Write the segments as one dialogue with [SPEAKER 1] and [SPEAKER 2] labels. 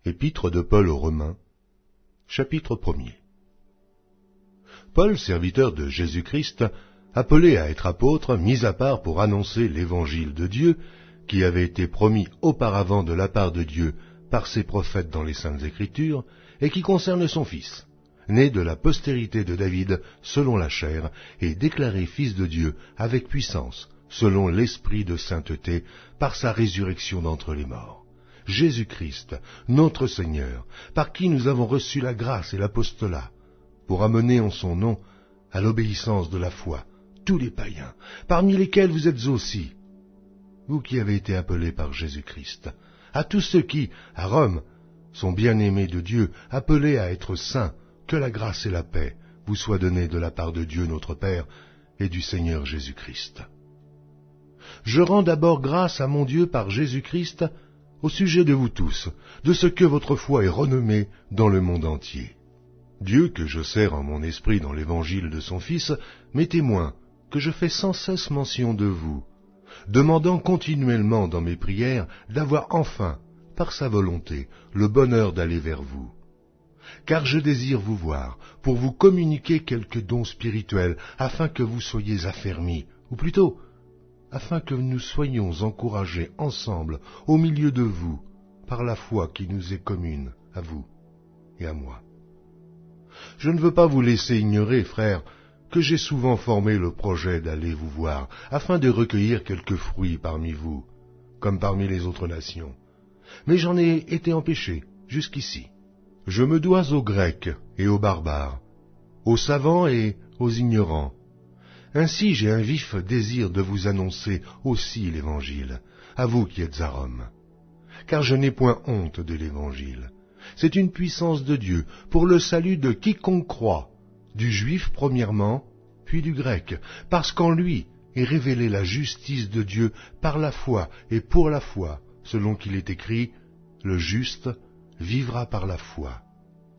[SPEAKER 1] Épître de Paul aux Romains, chapitre 1er. Paul, serviteur de Jésus-Christ, appelé à être apôtre, mis à part pour annoncer l'évangile de Dieu, qui avait été promis auparavant de la part de Dieu par ses prophètes dans les Saintes Écritures, et qui concerne son Fils, né de la postérité de David selon la chair, et déclaré Fils de Dieu avec puissance, selon l'Esprit de sainteté, par sa résurrection d'entre les morts. Jésus-Christ, notre Seigneur, par qui nous avons reçu la grâce et l'apostolat, pour amener en son nom à l'obéissance de la foi tous les païens, parmi lesquels vous êtes aussi, vous qui avez été appelés par Jésus-Christ, à tous ceux qui, à Rome, sont bien-aimés de Dieu, appelés à être saints, que la grâce et la paix vous soient données de la part de Dieu notre Père et du Seigneur Jésus-Christ. Je rends d'abord grâce à mon Dieu par Jésus-Christ au sujet de vous tous, de ce que votre foi est renommée dans le monde entier. Dieu, que je sers en mon esprit dans l'évangile de son Fils, m'est témoin que je fais sans cesse mention de vous, demandant continuellement dans mes prières d'avoir enfin, par sa volonté, le bonheur d'aller vers vous. Car je désire vous voir, pour vous communiquer quelques dons spirituels, afin que vous soyez affermis, ou plutôt, afin que nous soyons encouragés ensemble au milieu de vous, par la foi qui nous est commune, à vous et à moi. Je ne veux pas vous laisser ignorer, frères, que j'ai souvent formé le projet d'aller vous voir, afin de recueillir quelques fruits parmi vous, comme parmi les autres nations. Mais j'en ai été empêché jusqu'ici. Je me dois aux Grecs et aux barbares, aux savants et aux ignorants. Ainsi j'ai un vif désir de vous annoncer aussi l'Évangile, à vous qui êtes à Rome. Car je n'ai point honte de l'Évangile. C'est une puissance de Dieu pour le salut de quiconque croit, du juif premièrement, puis du grec, parce qu'en lui est révélée la justice de Dieu par la foi et pour la foi, selon qu'il est écrit, « Le juste vivra par la foi ».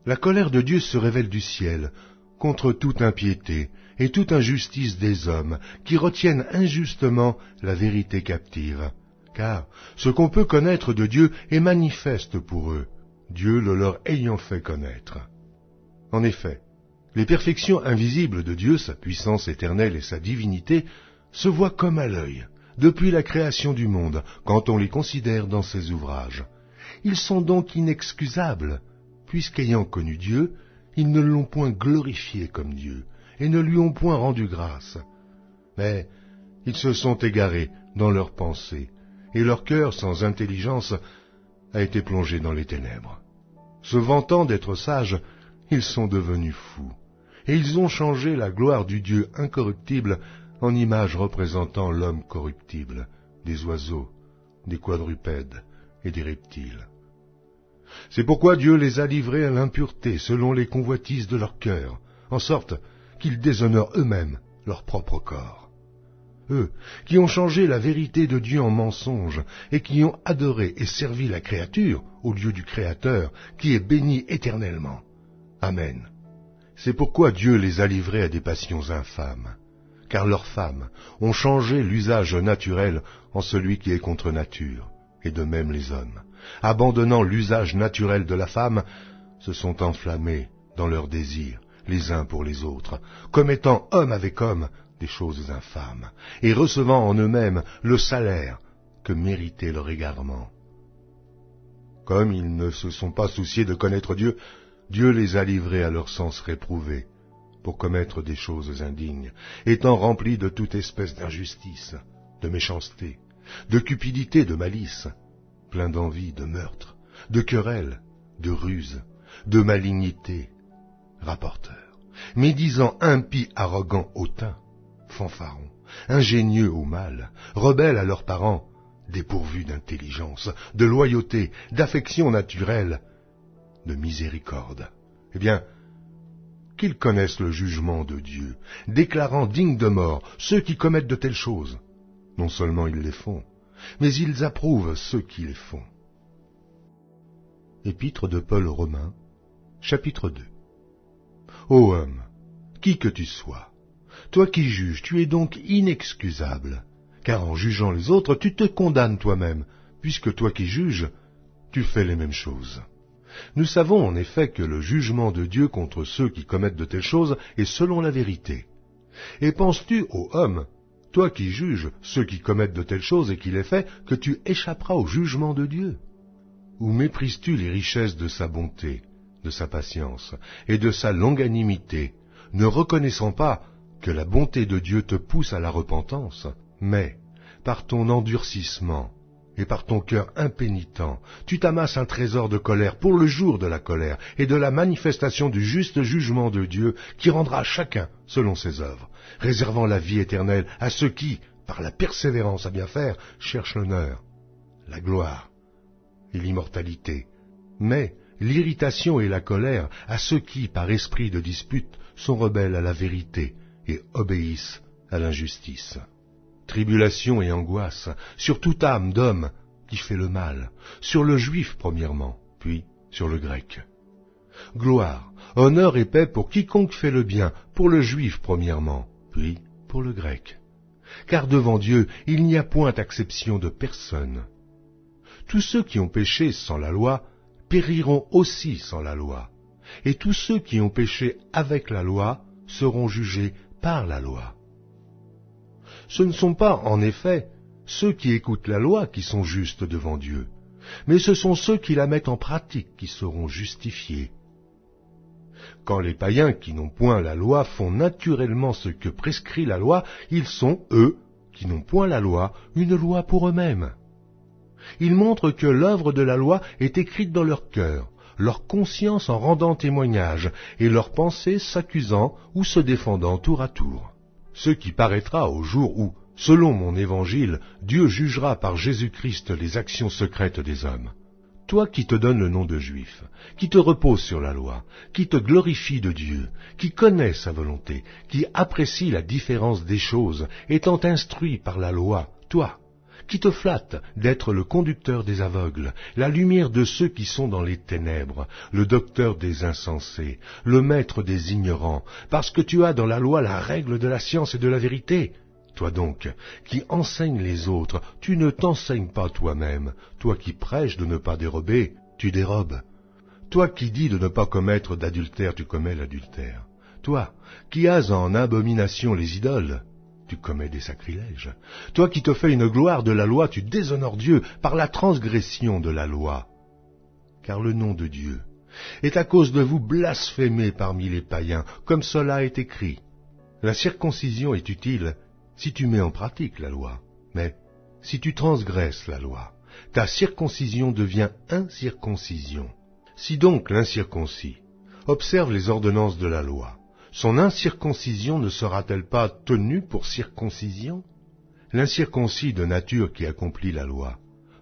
[SPEAKER 1] La colère de Dieu se révèle du ciel contre toute impiété et toute injustice des hommes qui retiennent injustement la vérité captive. Car ce qu'on peut connaître de Dieu est manifeste pour eux, Dieu le leur ayant fait connaître. En effet, les perfections invisibles de Dieu, sa puissance éternelle et sa divinité, se voient comme à l'œil, depuis la création du monde, quand on les considère dans ses ouvrages. Ils sont donc inexcusables, puisqu'ayant connu Dieu, ils ne l'ont point glorifié comme Dieu, et ne lui ont point rendu grâce. Mais ils se sont égarés dans leurs pensées, et leur cœur sans intelligence a été plongé dans les ténèbres. Se vantant d'être sages, ils sont devenus fous, et ils ont changé la gloire du Dieu incorruptible en image représentant l'homme corruptible, des oiseaux, des quadrupèdes et des reptiles. C'est pourquoi Dieu les a livrés à l'impureté selon les convoitises de leur cœur, en sorte qu'ils déshonorent eux-mêmes leur propre corps. Eux, qui ont changé la vérité de Dieu en mensonge, et qui ont adoré et servi la créature au lieu du Créateur, qui est béni éternellement. Amen. C'est pourquoi Dieu les a livrés à des passions infâmes, car leurs femmes ont changé l'usage naturel en celui qui est contre nature, et de même les hommes, abandonnant l'usage naturel de la femme, se sont enflammés dans leurs désirs, les uns pour les autres, commettant homme avec homme des choses infâmes, et recevant en eux-mêmes le salaire que méritait leur égarement. Comme ils ne se sont pas souciés de connaître Dieu, Dieu les a livrés à leur sens réprouvé, pour commettre des choses indignes, étant remplis de toute espèce d'injustice, de méchanceté, de cupidité, de malice, plein d'envie, de meurtre, de querelles, de ruse, de malignité, rapporteurs, médisants, impies, arrogants, hautains, fanfarons, ingénieux au mal, rebelles à leurs parents, dépourvus d'intelligence, de loyauté, d'affection naturelle, de miséricorde. Eh bien, qu'ils connaissent le jugement de Dieu, déclarant dignes de mort ceux qui commettent de telles choses. Non seulement ils les font, mais ils approuvent ceux qui les font. Épître de Paul aux Romains, chapitre 2. Ô homme, qui que tu sois, toi qui juges, tu es donc inexcusable, car en jugeant les autres, tu te condamnes toi-même, puisque toi qui juges, tu fais les mêmes choses. Nous savons en effet que le jugement de Dieu contre ceux qui commettent de telles choses est selon la vérité. Et penses-tu, ô homme, toi qui juges ceux qui commettent de telles choses et qui les fais, que tu échapperas au jugement de Dieu? Ou méprises-tu les richesses de sa bonté, de sa patience et de sa longanimité, ne reconnaissant pas que la bonté de Dieu te pousse à la repentance, mais, par ton endurcissement et par ton cœur impénitent, tu t'amasses un trésor de colère pour le jour de la colère et de la manifestation du juste jugement de Dieu qui rendra chacun selon ses œuvres, réservant la vie éternelle à ceux qui, par la persévérance à bien faire, cherchent l'honneur, la gloire et l'immortalité, mais l'irritation et la colère à ceux qui, par esprit de dispute, sont rebelles à la vérité et obéissent à l'injustice. Tribulation et angoisse sur toute âme d'homme qui fait le mal, sur le juif premièrement, puis sur le grec. Gloire, honneur et paix pour quiconque fait le bien, pour le juif premièrement, puis pour le grec. Car devant Dieu, il n'y a point d'acception de personne. Tous ceux qui ont péché sans la loi périront aussi sans la loi, et tous ceux qui ont péché avec la loi seront jugés par la loi. Ce ne sont pas, en effet, ceux qui écoutent la loi qui sont justes devant Dieu, mais ce sont ceux qui la mettent en pratique qui seront justifiés. Quand les païens qui n'ont point la loi font naturellement ce que prescrit la loi, ils sont, eux, qui n'ont point la loi, une loi pour eux-mêmes. Ils montrent que l'œuvre de la loi est écrite dans leur cœur, leur conscience en rendant témoignage, et leurs pensées s'accusant ou se défendant tour à tour. Ce qui paraîtra au jour où, selon mon évangile, Dieu jugera par Jésus-Christ les actions secrètes des hommes. Toi qui te donnes le nom de juif, qui te repose sur la loi, qui te glorifie de Dieu, qui connais sa volonté, qui apprécie la différence des choses, étant instruit par la loi, toi, qui te flatte d'être le conducteur des aveugles, la lumière de ceux qui sont dans les ténèbres, le docteur des insensés, le maître des ignorants, parce que tu as dans la loi la règle de la science et de la vérité. Toi donc, qui enseignes les autres, tu ne t'enseignes pas toi-même. Toi qui prêches de ne pas dérober, tu dérobes. Toi qui dis de ne pas commettre d'adultère, tu commets l'adultère. Toi qui as en abomination les idoles, tu commets des sacrilèges. Toi qui te fais une gloire de la loi, tu déshonores Dieu par la transgression de la loi. Car le nom de Dieu est à cause de vous blasphémé parmi les païens, comme cela est écrit. La circoncision est utile si tu mets en pratique la loi, mais si tu transgresses la loi, ta circoncision devient incirconcision. Si donc l'incirconcis observe les ordonnances de la loi, son incirconcision ne sera-t-elle pas tenue pour circoncision? L'incirconcis de nature qui accomplit la loi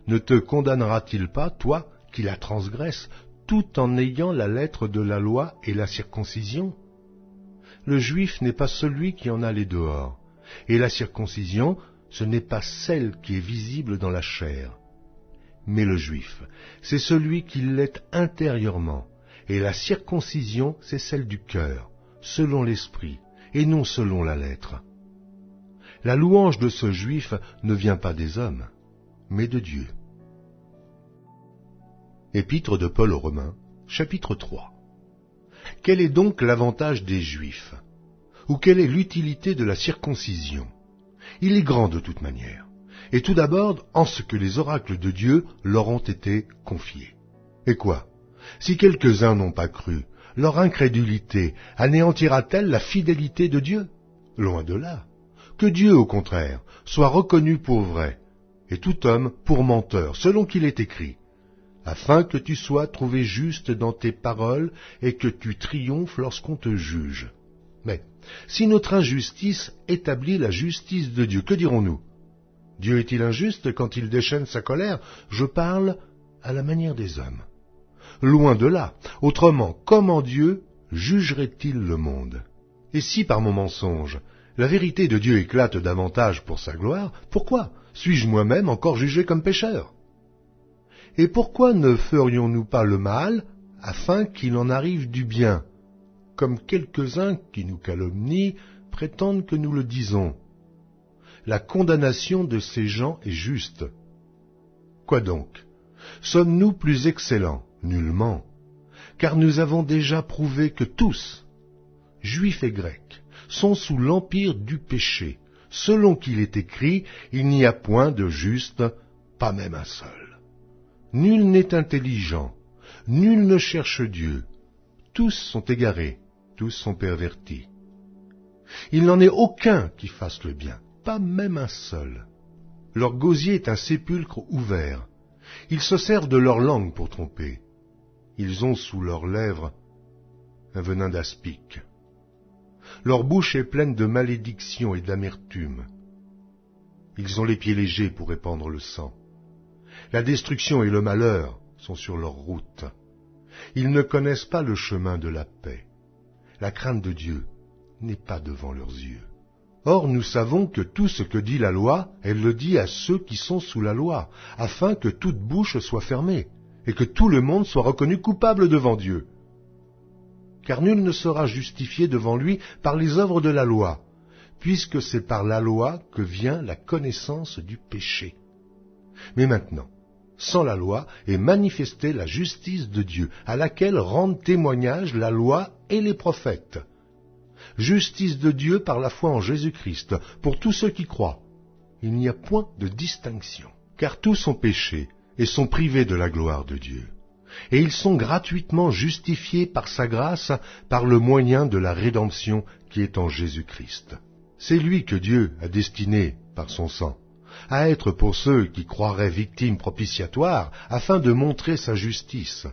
[SPEAKER 1] ne te condamnera-t-il pas, toi, qui la transgresses, tout en ayant la lettre de la loi et la circoncision? Le juif n'est pas celui qui en a les dehors, et la circoncision, ce n'est pas celle qui est visible dans la chair. Mais le juif, c'est celui qui l'est intérieurement, et la circoncision, c'est celle du cœur, selon l'esprit, et non selon la lettre. La louange de ce juif ne vient pas des hommes, mais de Dieu. Épître de Paul aux Romains, chapitre 3. Quel est donc l'avantage des Juifs? Ou quelle est l'utilité de la circoncision? Il est grand de toute manière, et tout d'abord en ce que les oracles de Dieu leur ont été confiés. Et quoi? Si quelques-uns n'ont pas cru, leur incrédulité anéantira-t-elle la fidélité de Dieu? Loin de là. Que Dieu, au contraire, soit reconnu pour vrai, et tout homme pour menteur, selon qu'il est écrit, afin que tu sois trouvé juste dans tes paroles et que tu triomphes lorsqu'on te juge. Mais si notre injustice établit la justice de Dieu, que dirons-nous? Dieu est-il injuste quand il déchaîne sa colère? Je parle à la manière des hommes. Loin de là. Autrement, comment Dieu jugerait-il le monde? Et si par mon mensonge, la vérité de Dieu éclate davantage pour sa gloire, pourquoi suis-je moi-même encore jugé comme pécheur? Et pourquoi ne ferions-nous pas le mal afin qu'il en arrive du bien, comme quelques-uns qui nous calomnient prétendent que nous le disons? La condamnation de ces gens est juste. Quoi donc? Sommes-nous plus excellents? Nullement. car nous avons déjà prouvé que tous, juifs et grecs, sont sous l'empire du péché, selon qu'il est écrit, il n'y a point de juste, pas même un seul. Nul n'est intelligent, nul ne cherche Dieu, tous sont égarés, tous sont pervertis. Il n'en est aucun qui fasse le bien, pas même un seul. Leur gosier est un sépulcre ouvert. Ils se servent de leur langue pour tromper. Ils ont sous leurs lèvres un venin d'aspic. Leur bouche est pleine de malédiction et d'amertume. Ils ont les pieds légers pour répandre le sang. La destruction et le malheur sont sur leur route. Ils ne connaissent pas le chemin de la paix. La crainte de Dieu n'est pas devant leurs yeux. Or nous savons que tout ce que dit la loi, elle le dit à ceux qui sont sous la loi, afin que toute bouche soit fermée, et que tout le monde soit reconnu coupable devant Dieu. Car nul ne sera justifié devant lui par les œuvres de la loi, puisque c'est par la loi que vient la connaissance du péché. Mais maintenant, sans la loi est manifestée la justice de Dieu, à laquelle rendent témoignage la loi et les prophètes. Justice de Dieu par la foi en Jésus-Christ, pour tous ceux qui croient. Il n'y a point de distinction, car tous ont péché et sont privés de la gloire de Dieu. Et ils sont gratuitement justifiés par sa grâce, par le moyen de la rédemption qui est en Jésus-Christ. C'est lui que Dieu a destiné, par son sang, à être pour ceux qui croiraient victimes propitiatoires, afin de montrer sa justice.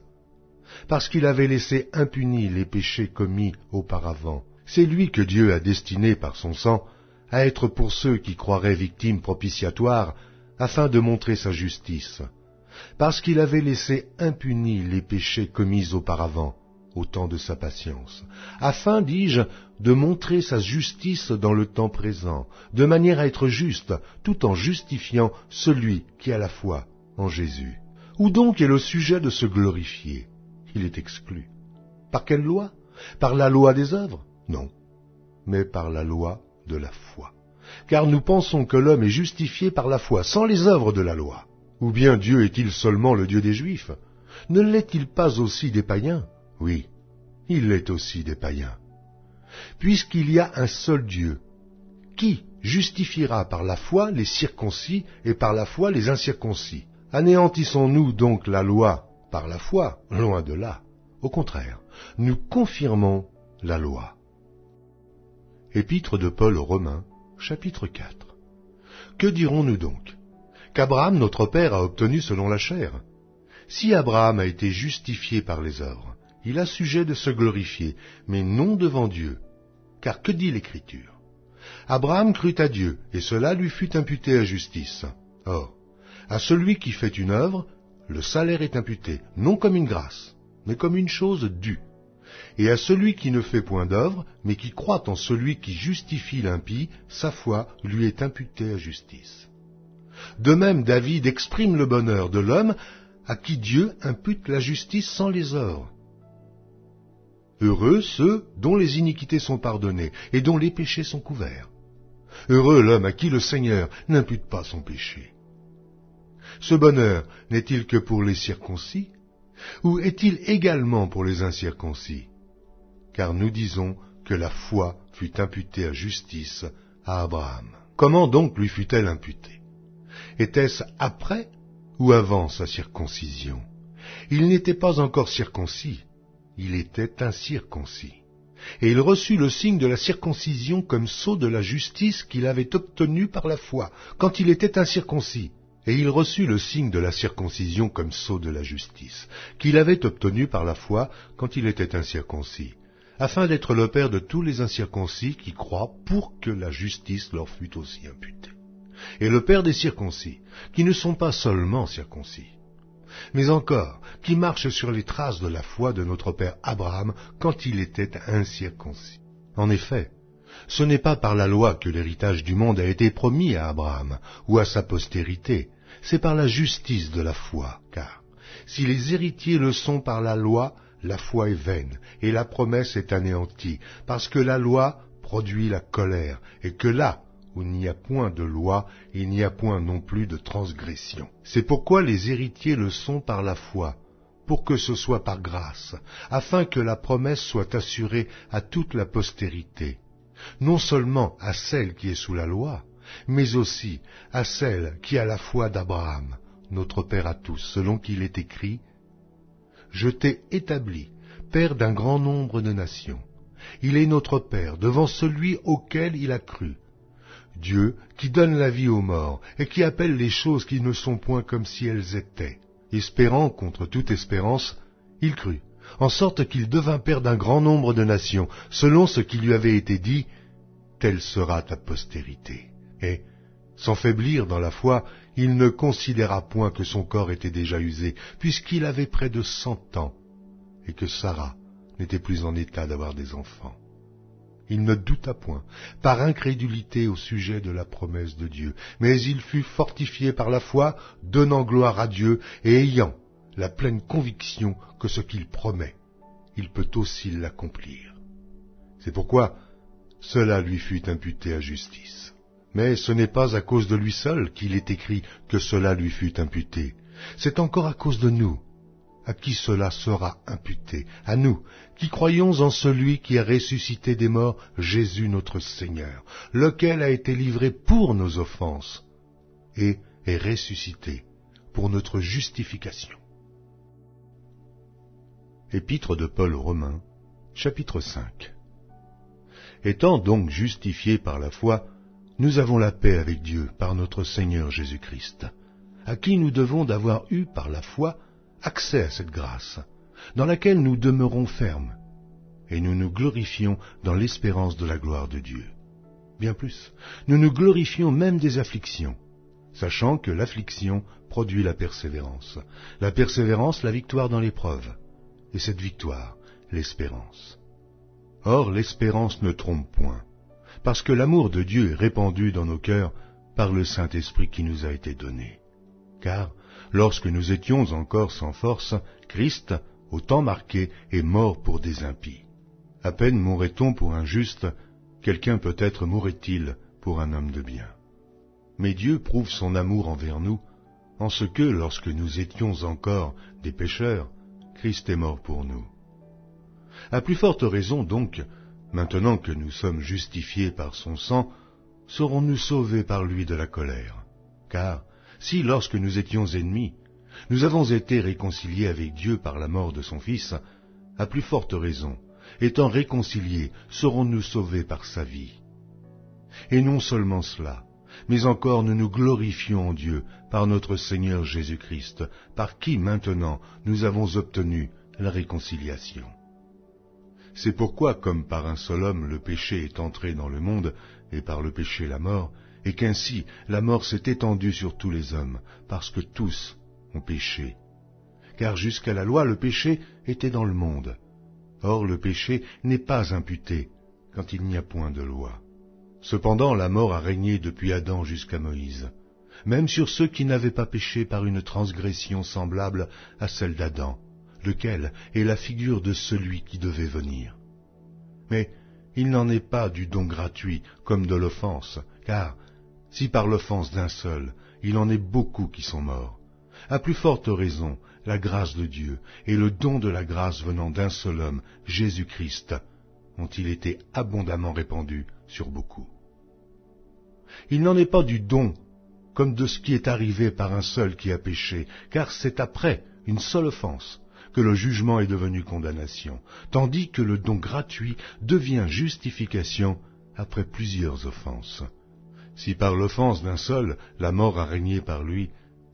[SPEAKER 1] Parce qu'il avait laissé impunis les péchés commis auparavant, c'est lui que Dieu a destiné par son sang à être pour ceux qui croiraient victimes propitiatoires, afin de montrer sa justice. Parce qu'il avait laissé impunis les péchés commis auparavant, au temps de sa patience, afin, dis-je, de montrer sa justice dans le temps présent, de manière à être juste, tout en justifiant celui qui a la foi en Jésus. Où donc est le sujet de se glorifier? Il est exclu. Par quelle loi? Par la loi des œuvres? Non, mais par la loi de la foi. Car nous pensons que l'homme est justifié par la foi, sans les œuvres de la loi. Ou bien Dieu est-il seulement le Dieu des Juifs? Ne l'est-il pas aussi des païens? Oui, il l'est aussi des païens. Puisqu'il y a un seul Dieu, qui justifiera par la foi les circoncis et par la foi les incirconcis? Anéantissons-nous donc la loi par la foi? Loin de là. Au contraire, nous confirmons la loi. Épître de Paul aux Romains, chapitre 4. Que dirons-nous donc? Qu'Abraham, notre père, a obtenu selon la chair. Si Abraham a été justifié par les œuvres, il a sujet de se glorifier, mais non devant Dieu. Car que dit l'Écriture? Abraham crut à Dieu, et cela lui fut imputé à justice. Or, à celui qui fait une œuvre, le salaire est imputé, non comme une grâce, mais comme une chose due. Et à celui qui ne fait point d'œuvre, mais qui croit en celui qui justifie l'impie, sa foi lui est imputée à justice. De même, David exprime le bonheur de l'homme à qui Dieu impute la justice sans les œuvres. Heureux ceux dont les iniquités sont pardonnées et dont les péchés sont couverts. Heureux l'homme à qui le Seigneur n'impute pas son péché. Ce bonheur n'est-il que pour les circoncis, ou est-il également pour les incirconcis? Car nous disons que la foi fut imputée à justice à Abraham. Comment donc lui fut-elle imputée? Était-ce après ou avant sa circoncision? Il n'était pas encore circoncis, il était incirconcis. Et il reçut le signe de la circoncision comme sceau de la justice qu'il avait obtenue par la foi, quand il était incirconcis. Et il reçut le signe de la circoncision comme sceau de la justice, qu'il avait obtenu par la foi quand il était incirconcis, afin d'être le père de tous les incirconcis qui croient pour que la justice leur fût aussi imputée. Et le père des circoncis, qui ne sont pas seulement circoncis, mais encore qui marchent sur les traces de la foi de notre père Abraham quand il était incirconcis. En effet, ce n'est pas par la loi que l'héritage du monde a été promis à Abraham ou à sa postérité, c'est par la justice de la foi, car si les héritiers le sont par la loi est vaine, et la promesse est anéantie, parce que la loi produit la colère, et que là où il n'y a point de loi, il n'y a point non plus de transgression. C'est pourquoi les héritiers le sont par la foi, pour que ce soit par grâce, afin que la promesse soit assurée à toute la postérité, non seulement à celle qui est sous la loi, mais aussi à celle qui a la foi d'Abraham, notre Père à tous, selon qu'il est écrit « Je t'ai établi, Père d'un grand nombre de nations. Il est notre Père devant celui auquel il a cru. Dieu qui donne la vie aux morts et qui appelle les choses qui ne sont point comme si elles étaient. » Espérant contre toute espérance, il crut, en sorte qu'il devint père d'un grand nombre de nations, selon ce qui lui avait été dit, « Telle sera ta postérité. » Et, sans faiblir dans la foi, il ne considéra point que son corps était déjà usé, puisqu'il avait près de 100 ans, et que Sarah n'était plus en état d'avoir des enfants. Il ne douta point, par incrédulité au sujet de la promesse de Dieu, mais il fut fortifié par la foi, donnant gloire à Dieu et ayant la pleine conviction que ce qu'il promet, il peut aussi l'accomplir. C'est pourquoi cela lui fut imputé à justice. Mais ce n'est pas à cause de lui seul qu'il est écrit que cela lui fut imputé, c'est encore à cause de nous, à qui cela sera imputé, à nous, qui croyons en celui qui a ressuscité des morts, Jésus notre Seigneur, lequel a été livré pour nos offenses, et est ressuscité pour notre justification. Épître de Paul aux Romains, chapitre 5. Étant donc justifiés par la foi, nous avons la paix avec Dieu par notre Seigneur Jésus-Christ, à qui nous devons d'avoir eu par la foi accès à cette grâce, dans laquelle nous demeurons fermes, et nous nous glorifions dans l'espérance de la gloire de Dieu. Bien plus, nous nous glorifions même des afflictions, sachant que l'affliction produit la persévérance la victoire dans l'épreuve, et cette victoire, l'espérance. Or, l'espérance ne trompe point, parce que l'amour de Dieu est répandu dans nos cœurs par le Saint-Esprit qui nous a été donné. Car, lorsque nous étions encore sans force, Christ, au temps marqué, est mort pour des impies. À peine mourrait-on pour un juste, quelqu'un peut-être mourrait-il pour un homme de bien. Mais Dieu prouve son amour envers nous, en ce que, lorsque nous étions encore des pécheurs, Christ est mort pour nous. À plus forte raison donc, maintenant que nous sommes justifiés par son sang, serons-nous sauvés par lui de la colère. Car, si lorsque nous étions ennemis, nous avons été réconciliés avec Dieu par la mort de son Fils, à plus forte raison, étant réconciliés, serons-nous sauvés par sa vie. Et non seulement cela, mais encore nous nous glorifions en Dieu par notre Seigneur Jésus-Christ, par qui maintenant nous avons obtenu la réconciliation. C'est pourquoi, comme par un seul homme le péché est entré dans le monde, et par le péché la mort, et qu'ainsi la mort s'est étendue sur tous les hommes, parce que tous ont péché. Car jusqu'à la loi, le péché était dans le monde. Or le péché n'est pas imputé quand il n'y a point de loi. Cependant la mort a régné depuis Adam jusqu'à Moïse, même sur ceux qui n'avaient pas péché par une transgression semblable à celle d'Adam, lequel est la figure de celui qui devait venir. Mais il n'en est pas du don gratuit comme de l'offense, car si par l'offense d'un seul, il en est beaucoup qui sont morts, à plus forte raison, la grâce de Dieu et le don de la grâce venant d'un seul homme, Jésus-Christ, ont-ils été abondamment répandus sur beaucoup. Il n'en est pas du don comme de ce qui est arrivé par un seul qui a péché, car c'est après une seule offense que le jugement est devenu condamnation, tandis que le don gratuit devient justification après plusieurs offenses. Si par l'offense d'un seul, la mort a régné par lui,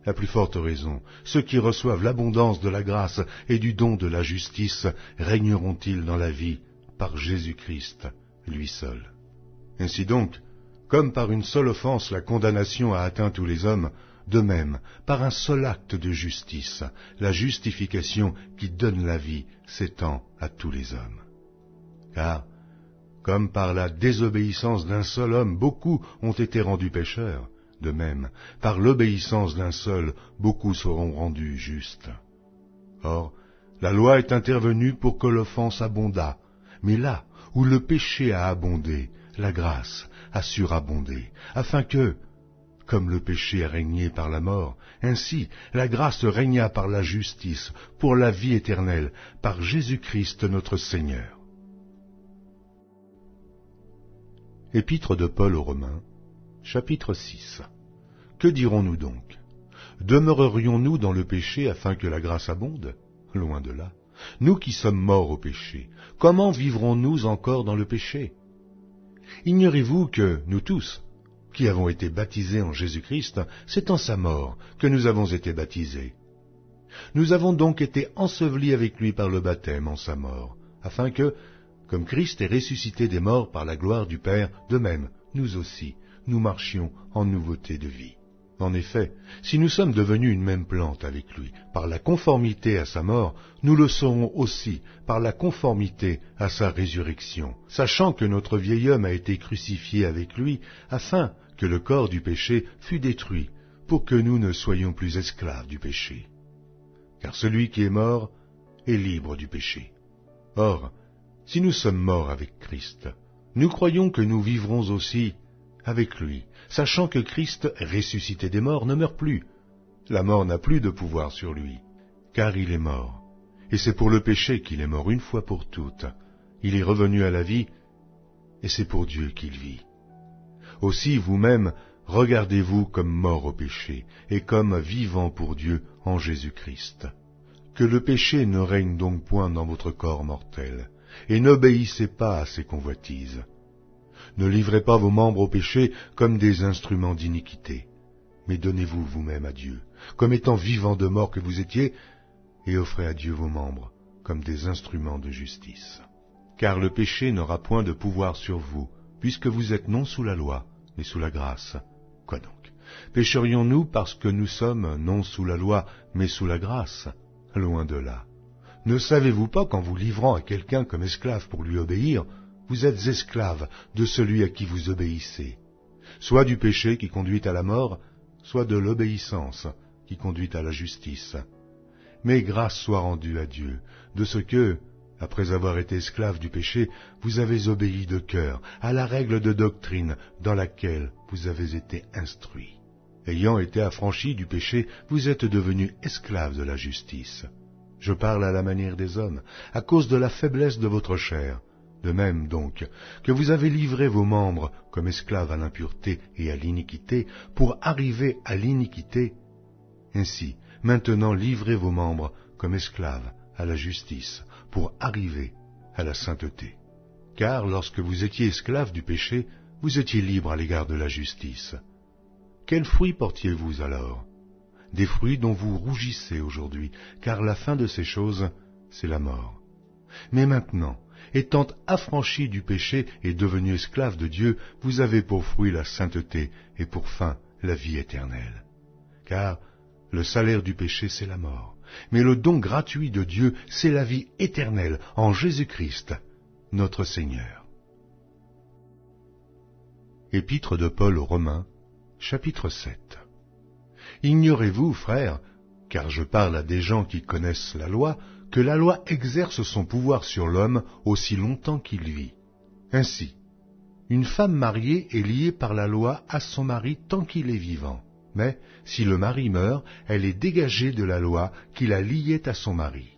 [SPEAKER 1] à plus forte raison, ceux qui reçoivent l'abondance de la grâce et du don de la justice régneront-ils dans la vie par Jésus-Christ, lui seul. Ainsi donc, comme par une seule offense la condamnation a atteint tous les hommes, de même, par un seul acte de justice, la justification qui donne la vie s'étend à tous les hommes. Car, comme par la désobéissance d'un seul homme beaucoup ont été rendus pécheurs, de même, par l'obéissance d'un seul, beaucoup seront rendus justes. Or, la loi est intervenue pour que l'offense abondât, mais là où le péché a abondé, la grâce a surabondé, afin que, comme le péché a régné par la mort, ainsi la grâce régna par la justice, pour la vie éternelle, par Jésus-Christ notre Seigneur. Épître de Paul aux Romains, chapitre 6. Que dirons-nous donc? Demeurerions-nous dans le péché afin que la grâce abonde? Loin de là. Nous qui sommes morts au péché, comment vivrons-nous encore dans le péché? Ignorez-vous que nous tous, qui avons été baptisés en Jésus-Christ, c'est en sa mort que nous avons été baptisés. Nous avons donc été ensevelis avec lui par le baptême en sa mort, afin que, comme Christ est ressuscité des morts par la gloire du Père, de même, nous aussi, nous marchions en nouveauté de vie. En effet, si nous sommes devenus une même plante avec lui, par la conformité à sa mort, nous le serons aussi par la conformité à sa résurrection, sachant que notre vieil homme a été crucifié avec lui, afin que le corps du péché fût détruit, pour que nous ne soyons plus esclaves du péché. Car celui qui est mort est libre du péché. Or, si nous sommes morts avec Christ, nous croyons que nous vivrons aussi avec lui, sachant que Christ, ressuscité des morts, ne meurt plus. La mort n'a plus de pouvoir sur lui, car il est mort. Et c'est pour le péché qu'il est mort une fois pour toutes. Il est revenu à la vie, et c'est pour Dieu qu'il vit. Aussi vous-même, regardez-vous comme morts au péché, et comme vivants pour Dieu en Jésus-Christ. Que le péché ne règne donc point dans votre corps mortel, et n'obéissez pas à ses convoitises. Ne livrez pas vos membres au péché comme des instruments d'iniquité, mais donnez-vous vous-même à Dieu, comme étant vivants de mort que vous étiez, et offrez à Dieu vos membres comme des instruments de justice. Car le péché n'aura point de pouvoir sur vous, puisque vous êtes non sous la loi, mais sous la grâce. Quoi donc? Pécherions-nous parce que nous sommes non sous la loi, mais sous la grâce? Loin de là. Ne savez-vous pas qu'en vous livrant à quelqu'un comme esclave pour lui obéir, vous êtes esclave de celui à qui vous obéissez, soit du péché qui conduit à la mort, soit de l'obéissance qui conduit à la justice. Mais grâce soit rendue à Dieu, de ce que, après avoir été esclave du péché, vous avez obéi de cœur à la règle de doctrine dans laquelle vous avez été instruits. Ayant été affranchis du péché, vous êtes devenus esclaves de la justice. Je parle à la manière des hommes, à cause de la faiblesse de votre chair. De même donc que vous avez livré vos membres comme esclaves à l'impureté et à l'iniquité pour arriver à l'iniquité, ainsi maintenant livrez vos membres comme esclaves à la justice pour arriver à la sainteté. Car lorsque vous étiez esclaves du péché, vous étiez libres à l'égard de la justice. Quels fruits portiez-vous alors? Des fruits dont vous rougissez aujourd'hui, car la fin de ces choses, c'est la mort. Mais maintenant, étant affranchis du péché et devenus esclaves de Dieu, vous avez pour fruit la sainteté et pour fin la vie éternelle. Car le salaire du péché, c'est la mort, mais le don gratuit de Dieu, c'est la vie éternelle en Jésus-Christ, notre Seigneur. Épître de Paul aux Romains, chapitre 7. Ignorez-vous, frères, car je parle à des gens qui connaissent la loi, que la loi exerce son pouvoir sur l'homme aussi longtemps qu'il vit. Ainsi, une femme mariée est liée par la loi à son mari tant qu'il est vivant. Mais si le mari meurt, elle est dégagée de la loi qui la liait à son mari.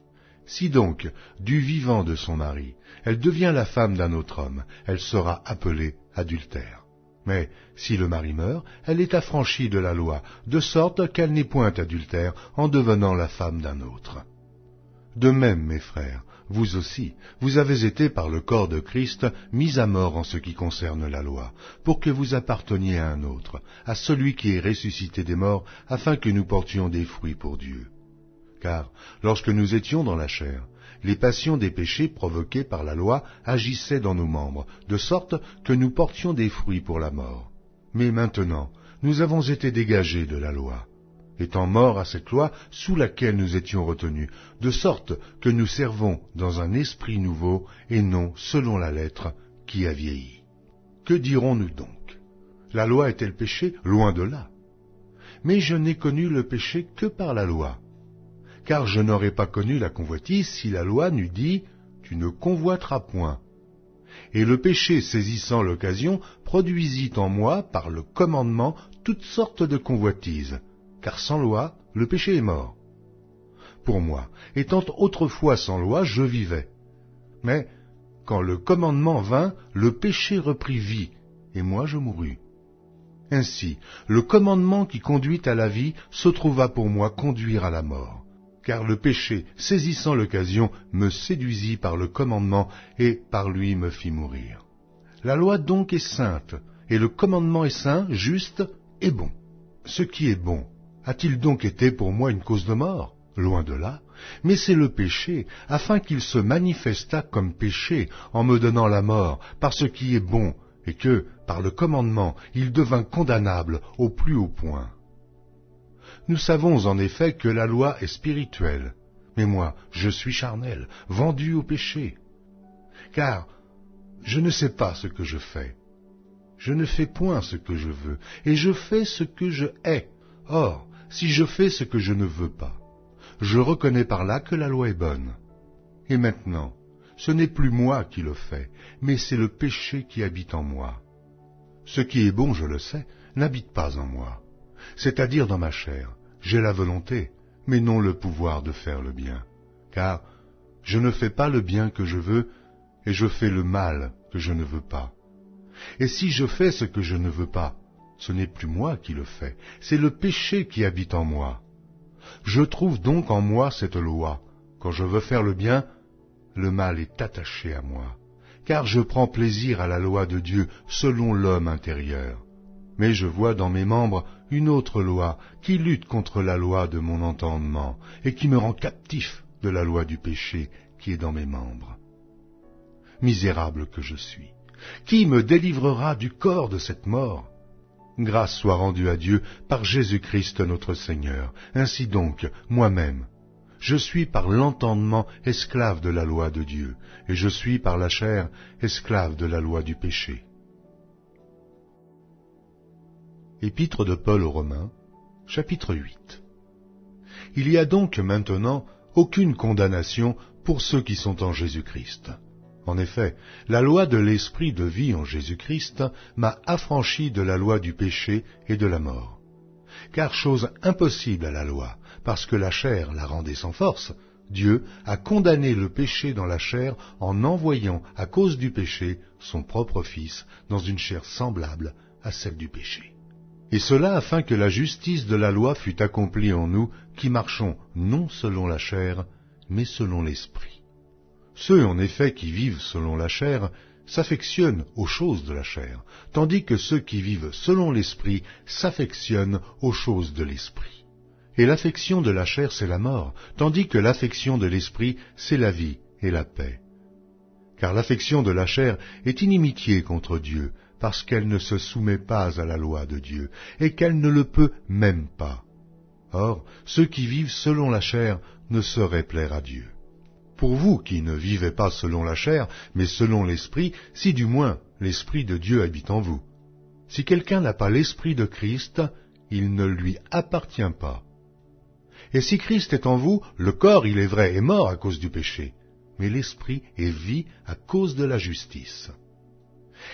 [SPEAKER 1] Si donc, du vivant de son mari, elle devient la femme d'un autre homme, elle sera appelée adultère. Mais si le mari meurt, elle est affranchie de la loi, de sorte qu'elle n'est point adultère en devenant la femme d'un autre. De même, mes frères, vous aussi, vous avez été par le corps de Christ mis à mort en ce qui concerne la loi, pour que vous apparteniez à un autre, à celui qui est ressuscité des morts, afin que nous portions des fruits pour Dieu. Car, lorsque nous étions dans la chair, les passions des péchés provoqués par la loi agissaient dans nos membres, de sorte que nous portions des fruits pour la mort. Mais maintenant, nous avons été dégagés de la loi, étant morts à cette loi sous laquelle nous étions retenus, de sorte que nous servons dans un esprit nouveau et non selon la lettre qui a vieilli. Que dirons-nous donc? La loi est-elle péché? Loin de là. Mais je n'ai connu le péché que par la loi. Car je n'aurais pas connu la convoitise si la loi n'eût dit « Tu ne convoiteras point ». Et le péché, saisissant l'occasion, produisit en moi, par le commandement, toutes sortes de convoitises, car sans loi, le péché est mort. Pour moi, étant autrefois sans loi, je vivais. Mais, quand le commandement vint, le péché reprit vie, et moi je mourus. Ainsi, le commandement qui conduit à la vie se trouva pour moi conduire à la mort, car le péché, saisissant l'occasion, me séduisit par le commandement et par lui me fit mourir. La loi donc est sainte, et le commandement est saint, juste et bon. Ce qui est bon, a-t-il donc été pour moi une cause de mort? Loin de là, mais c'est le péché, afin qu'il se manifestât comme péché, en me donnant la mort, par ce qui est bon, et que, par le commandement, il devint condamnable au plus haut point. Nous savons en effet que la loi est spirituelle, mais moi, je suis charnel, vendu au péché. Car je ne sais pas ce que je fais. Je ne fais point ce que je veux, et je fais ce que je hais. Or, si je fais ce que je ne veux pas, je reconnais par là que la loi est bonne. Et maintenant, ce n'est plus moi qui le fais, mais c'est le péché qui habite en moi. Ce qui est bon, je le sais, n'habite pas en moi, c'est-à-dire dans ma chair. J'ai la volonté, mais non le pouvoir de faire le bien. Car je ne fais pas le bien que je veux, et je fais le mal que je ne veux pas. Et si je fais ce que je ne veux pas, ce n'est plus moi qui le fais, c'est le péché qui habite en moi. Je trouve donc en moi cette loi. Quand je veux faire le bien, le mal est attaché à moi, car je prends plaisir à la loi de Dieu selon l'homme intérieur. Mais je vois dans mes membres une autre loi qui lutte contre la loi de mon entendement et qui me rend captif de la loi du péché qui est dans mes membres. Misérable que je suis, qui me délivrera du corps de cette mort? Grâce soit rendue à Dieu par Jésus-Christ notre Seigneur. Ainsi donc, moi-même, je suis par l'entendement esclave de la loi de Dieu, et je suis par la chair esclave de la loi du péché. Épître de Paul aux Romains, chapitre 8. Il y a donc maintenant aucune condamnation pour ceux qui sont en Jésus-Christ. En effet, la loi de l'esprit de vie en Jésus-Christ m'a affranchi de la loi du péché et de la mort. Car chose impossible à la loi, parce que la chair la rendait sans force, Dieu a condamné le péché dans la chair en envoyant, à cause du péché, son propre Fils dans une chair semblable à celle du péché. Et cela afin que la justice de la loi fût accomplie en nous qui marchons non selon la chair, mais selon l'esprit. Ceux, en effet, qui vivent selon la chair s'affectionnent aux choses de la chair, tandis que ceux qui vivent selon l'esprit s'affectionnent aux choses de l'esprit. Et l'affection de la chair, c'est la mort, tandis que l'affection de l'esprit, c'est la vie et la paix. Car l'affection de la chair est inimitié contre Dieu, parce qu'elle ne se soumet pas à la loi de Dieu, et qu'elle ne le peut même pas. Or, ceux qui vivent selon la chair ne sauraient plaire à Dieu. Pour vous qui ne vivez pas selon la chair, mais selon l'esprit, si du moins l'esprit de Dieu habite en vous. Si quelqu'un n'a pas l'esprit de Christ, il ne lui appartient pas. Et si Christ est en vous, le corps, il est vrai, est mort à cause du péché, mais l'esprit est vie à cause de la justice.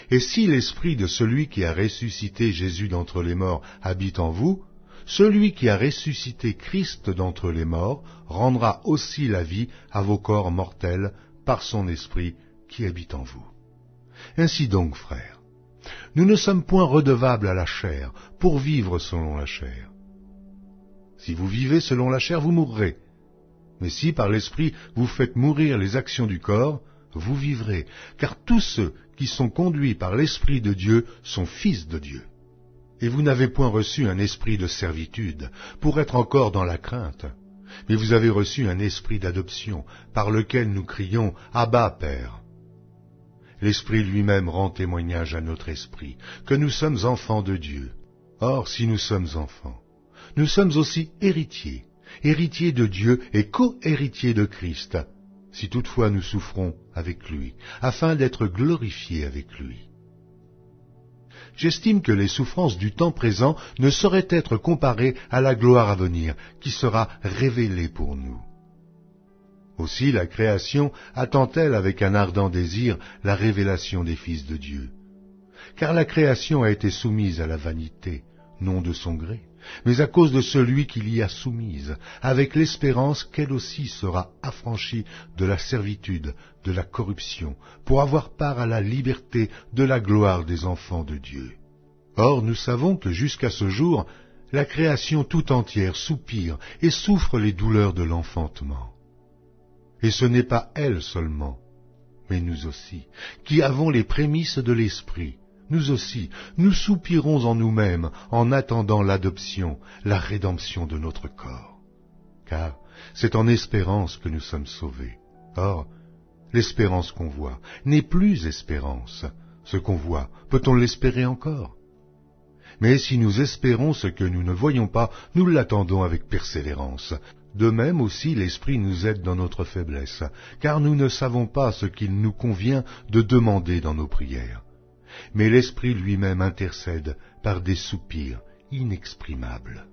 [SPEAKER 1] Et si l'esprit de celui qui a ressuscité Jésus d'entre les morts habite en vous, celui qui a ressuscité Christ d'entre les morts rendra aussi la vie à vos corps mortels par son esprit qui habite en vous. Ainsi donc, frères, nous ne sommes point redevables à la chair pour vivre selon la chair. Si vous vivez selon la chair, vous mourrez. Mais si par l'esprit vous faites mourir les actions du corps, vous vivrez, car tous ceux qui sont conduits par l'Esprit de Dieu sont fils de Dieu. Et vous n'avez point reçu un esprit de servitude, pour être encore dans la crainte, mais vous avez reçu un esprit d'adoption, par lequel nous crions « Abba, Père ». L'Esprit lui-même rend témoignage à notre esprit que nous sommes enfants de Dieu. Or, si nous sommes enfants, nous sommes aussi héritiers, héritiers de Dieu et co-héritiers de Christ, si toutefois nous souffrons avec lui, afin d'être glorifiés avec lui. J'estime que les souffrances du temps présent ne sauraient être comparées à la gloire à venir, qui sera révélée pour nous. Aussi la création attend-elle avec un ardent désir la révélation des fils de Dieu. Car la création a été soumise à la vanité, non de son gré, mais à cause de celui qui l'y a soumise, avec l'espérance qu'elle aussi sera affranchie de la servitude, de la corruption, pour avoir part à la liberté de la gloire des enfants de Dieu. Or, nous savons que jusqu'à ce jour, la création tout entière soupire et souffre les douleurs de l'enfantement. Et ce n'est pas elle seulement, mais nous aussi, qui avons les prémices de l'Esprit. Nous aussi, nous soupirons en nous-mêmes en attendant l'adoption, la rédemption de notre corps. Car c'est en espérance que nous sommes sauvés. Or, l'espérance qu'on voit n'est plus espérance. Ce qu'on voit, peut-on l'espérer encore? Mais si nous espérons ce que nous ne voyons pas, nous l'attendons avec persévérance. De même aussi l'Esprit nous aide dans notre faiblesse, car nous ne savons pas ce qu'il nous convient de demander dans nos prières. Mais l'Esprit lui-même intercède par des soupirs inexprimables.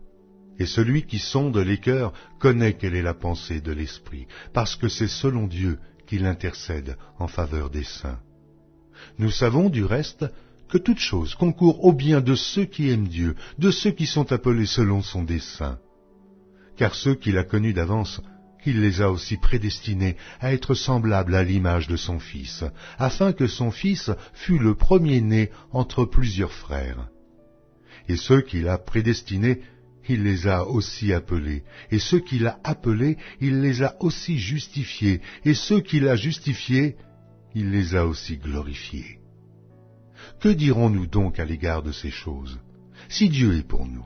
[SPEAKER 1] Et celui qui sonde les cœurs connaît quelle est la pensée de l'Esprit, parce que c'est selon Dieu qu'il intercède en faveur des saints. Nous savons du reste que toute chose concourt au bien de ceux qui aiment Dieu, de ceux qui sont appelés selon son dessein. Car ceux qu'il a connus d'avance, il les a aussi prédestinés à être semblables à l'image de son Fils, afin que son Fils fût le premier-né entre plusieurs frères. Et ceux qu'il a prédestinés, il les a aussi appelés, et ceux qu'il a appelés, il les a aussi justifiés, et ceux qu'il a justifiés, il les a aussi glorifiés. Que dirons-nous donc à l'égard de ces choses? Si Dieu est pour nous,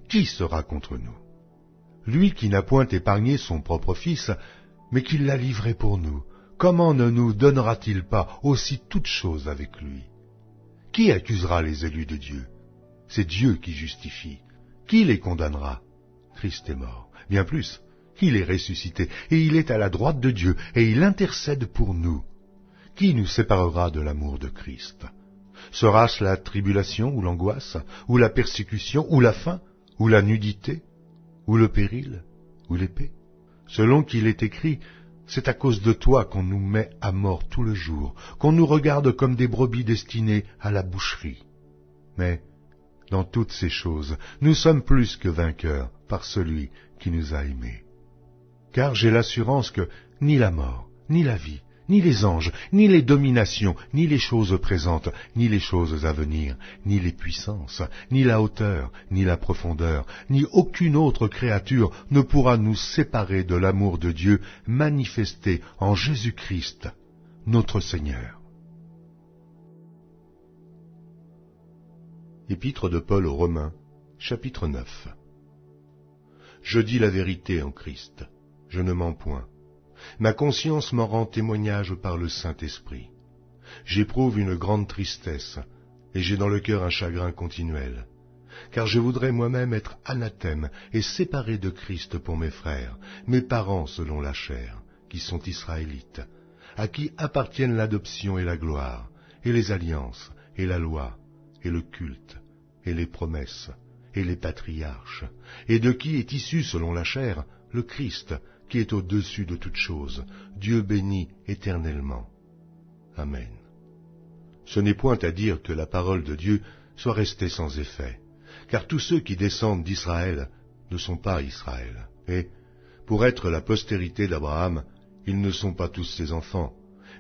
[SPEAKER 1] qui sera contre nous? Lui qui n'a point épargné son propre Fils, mais qui l'a livré pour nous, comment ne nous donnera-t-il pas aussi toutes choses avec lui? Qui accusera les élus de Dieu? C'est Dieu qui justifie. Qui les condamnera? Christ est mort. Bien plus, il est ressuscité, et il est à la droite de Dieu, et il intercède pour nous. Qui nous séparera de l'amour de Christ? Sera-ce la tribulation ou l'angoisse, ou la persécution, ou la faim, ou la nudité, ou le péril, ou l'épée? Selon qu'il est écrit, c'est à cause de toi qu'on nous met à mort tout le jour, qu'on nous regarde comme des brebis destinées à la boucherie. Mais, dans toutes ces choses, nous sommes plus que vainqueurs par celui qui nous a aimés. Car j'ai l'assurance que ni la mort, ni la vie, ni les anges, ni les dominations, ni les choses présentes, ni les choses à venir, ni les puissances, ni la hauteur, ni la profondeur, ni aucune autre créature ne pourra nous séparer de l'amour de Dieu manifesté en Jésus-Christ, notre Seigneur. Épître de Paul aux Romains, chapitre 9. Je dis la vérité en Christ, je ne mens point. Ma conscience m'en rend témoignage par le Saint-Esprit. J'éprouve une grande tristesse, et j'ai dans le cœur un chagrin continuel, car je voudrais moi-même être anathème et séparé de Christ pour mes frères, mes parents selon la chair, qui sont israélites, à qui appartiennent l'adoption et la gloire, et les alliances, et la loi, et le culte, et les promesses, et les patriarches, et de qui est issu selon la chair le Christ, qui est au-dessus de toutes choses, Dieu béni éternellement. Amen. Ce n'est point à dire que la parole de Dieu soit restée sans effet, car tous ceux qui descendent d'Israël ne sont pas Israël, et, pour être la postérité d'Abraham, ils ne sont pas tous ses enfants,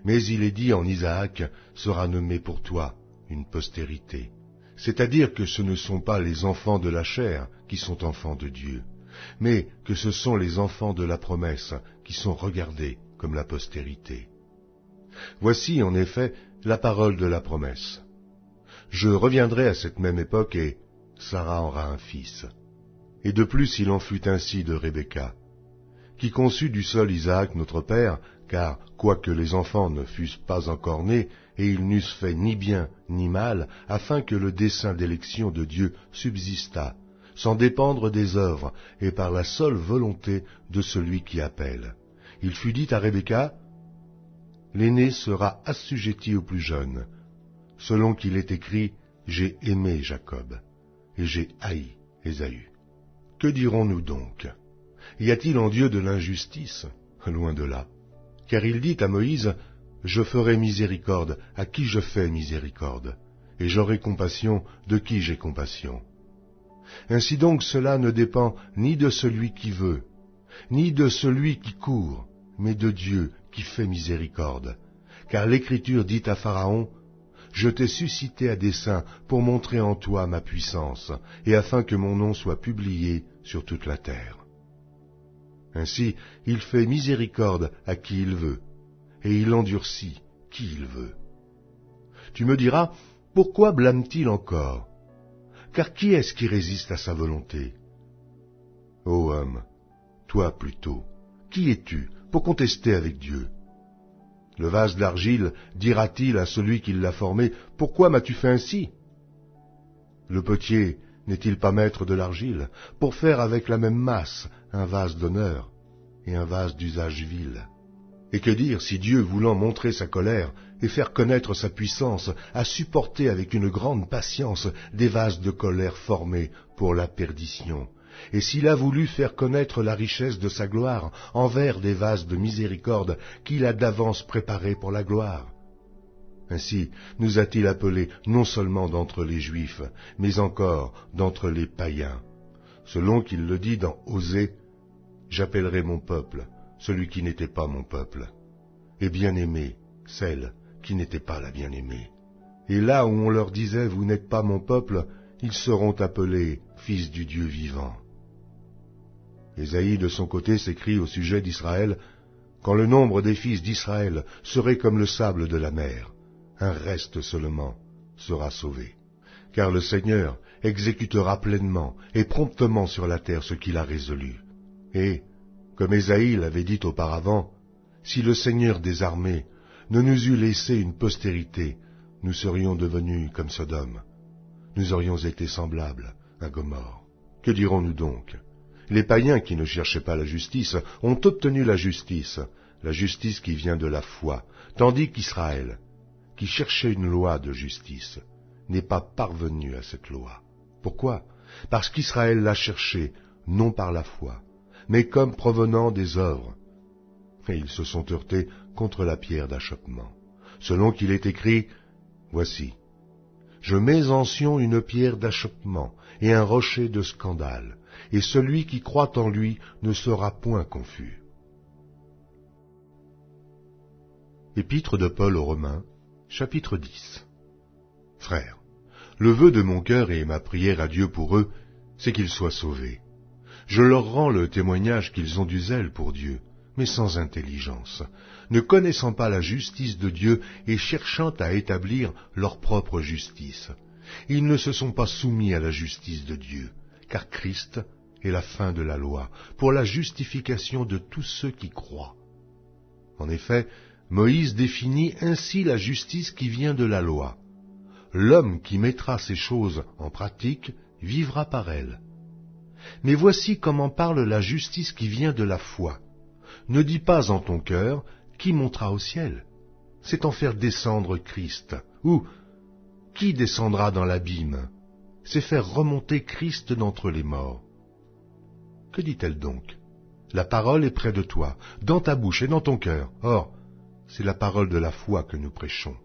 [SPEAKER 1] mais il est dit en Isaac sera nommé pour toi une postérité. C'est-à-dire que ce ne sont pas les enfants de la chair qui sont enfants de Dieu, mais que ce sont les enfants de la promesse qui sont regardés comme la postérité. Voici en effet la parole de la promesse. Je reviendrai à cette même époque et Sarah aura un fils. Et de plus il en fut ainsi de Rebecca, qui conçut du sol Isaac notre père, car quoique les enfants ne fussent pas encore nés, et ils n'eussent fait ni bien ni mal, afin que le dessein d'élection de Dieu subsistât, sans dépendre des œuvres, et par la seule volonté de celui qui appelle. Il fut dit à Rebecca, « L'aîné sera assujetti au plus jeune, selon qu'il est écrit, j'ai aimé Jacob, et j'ai haï Ésaü. » Que dirons-nous donc? Y a-t-il en Dieu de l'injustice? Loin de là. Car il dit à Moïse, « Je ferai miséricorde à qui je fais miséricorde, et j'aurai compassion de qui j'ai compassion. » Ainsi donc cela ne dépend ni de celui qui veut, ni de celui qui court, mais de Dieu qui fait miséricorde. Car l'Écriture dit à Pharaon, « Je t'ai suscité à dessein pour montrer en toi ma puissance, et afin que mon nom soit publié sur toute la terre. » Ainsi, il fait miséricorde à qui il veut, et il endurcit qui il veut. Tu me diras, pourquoi blâme-t-il encore? Car qui est-ce qui résiste à sa volonté? Ô homme, toi plutôt, qui es-tu pour contester avec Dieu? Le vase d'argile dira-t-il à celui qui l'a formé, « Pourquoi m'as-tu fait ainsi ?» Le potier n'est-il pas maître de l'argile, pour faire avec la même masse un vase d'honneur et un vase d'usage vil? Et que dire si Dieu, voulant montrer sa colère et faire connaître sa puissance, a supporté avec une grande patience des vases de colère formés pour la perdition, et s'il a voulu faire connaître la richesse de sa gloire envers des vases de miséricorde qu'il a d'avance préparés pour la gloire? Ainsi nous a-t-il appelés non seulement d'entre les Juifs, mais encore d'entre les païens, selon qu'il le dit dans Osée, « J'appellerai mon peuple celui qui n'était pas mon peuple, et bien-aimé celle qui n'était pas la bien-aimée. » Et là où on leur disait « Vous n'êtes pas mon peuple », ils seront appelés fils du Dieu vivant. Ésaïe de son côté s'écrie au sujet d'Israël, « Quand le nombre des fils d'Israël serait comme le sable de la mer, un reste seulement sera sauvé. Car le Seigneur exécutera pleinement et promptement sur la terre ce qu'il a résolu. » Et, comme Ésaïe l'avait dit auparavant, « Si le Seigneur des armées ne nous eût laissé une postérité, nous serions devenus comme Sodome. Nous aurions été semblables à Gomorrhe. » Que dirons-nous donc? Les païens qui ne cherchaient pas la justice ont obtenu la justice qui vient de la foi, tandis qu'Israël, qui cherchait une loi de justice, n'est pas parvenu à cette loi. Pourquoi? Parce qu'Israël l'a cherchée, non par la foi, mais comme provenant des œuvres. Et ils se sont heurtés contre la pierre d'achoppement. Selon qu'il est écrit, « Voici, je mets en Sion une pierre d'achoppement et un rocher de scandale, et celui qui croit en lui ne sera point confus. » Épître de Paul aux Romains, chapitre 10. Frères, le vœu de mon cœur et ma prière à Dieu pour eux, c'est qu'ils soient sauvés. Je leur rends le témoignage qu'ils ont du zèle pour Dieu, mais sans intelligence, ne connaissant pas la justice de Dieu et cherchant à établir leur propre justice. Ils ne se sont pas soumis à la justice de Dieu, car Christ est la fin de la loi, pour la justification de tous ceux qui croient. En effet, Moïse définit ainsi la justice qui vient de la loi. L'homme qui mettra ces choses en pratique vivra par elles. Mais voici comment parle la justice qui vient de la foi. Ne dis pas en ton cœur, qui montera au ciel? C'est en faire descendre Christ. Ou, qui descendra dans l'abîme? C'est faire remonter Christ d'entre les morts. Que dit-elle donc? La parole est près de toi, dans ta bouche et dans ton cœur. Or, c'est la parole de la foi que nous prêchons.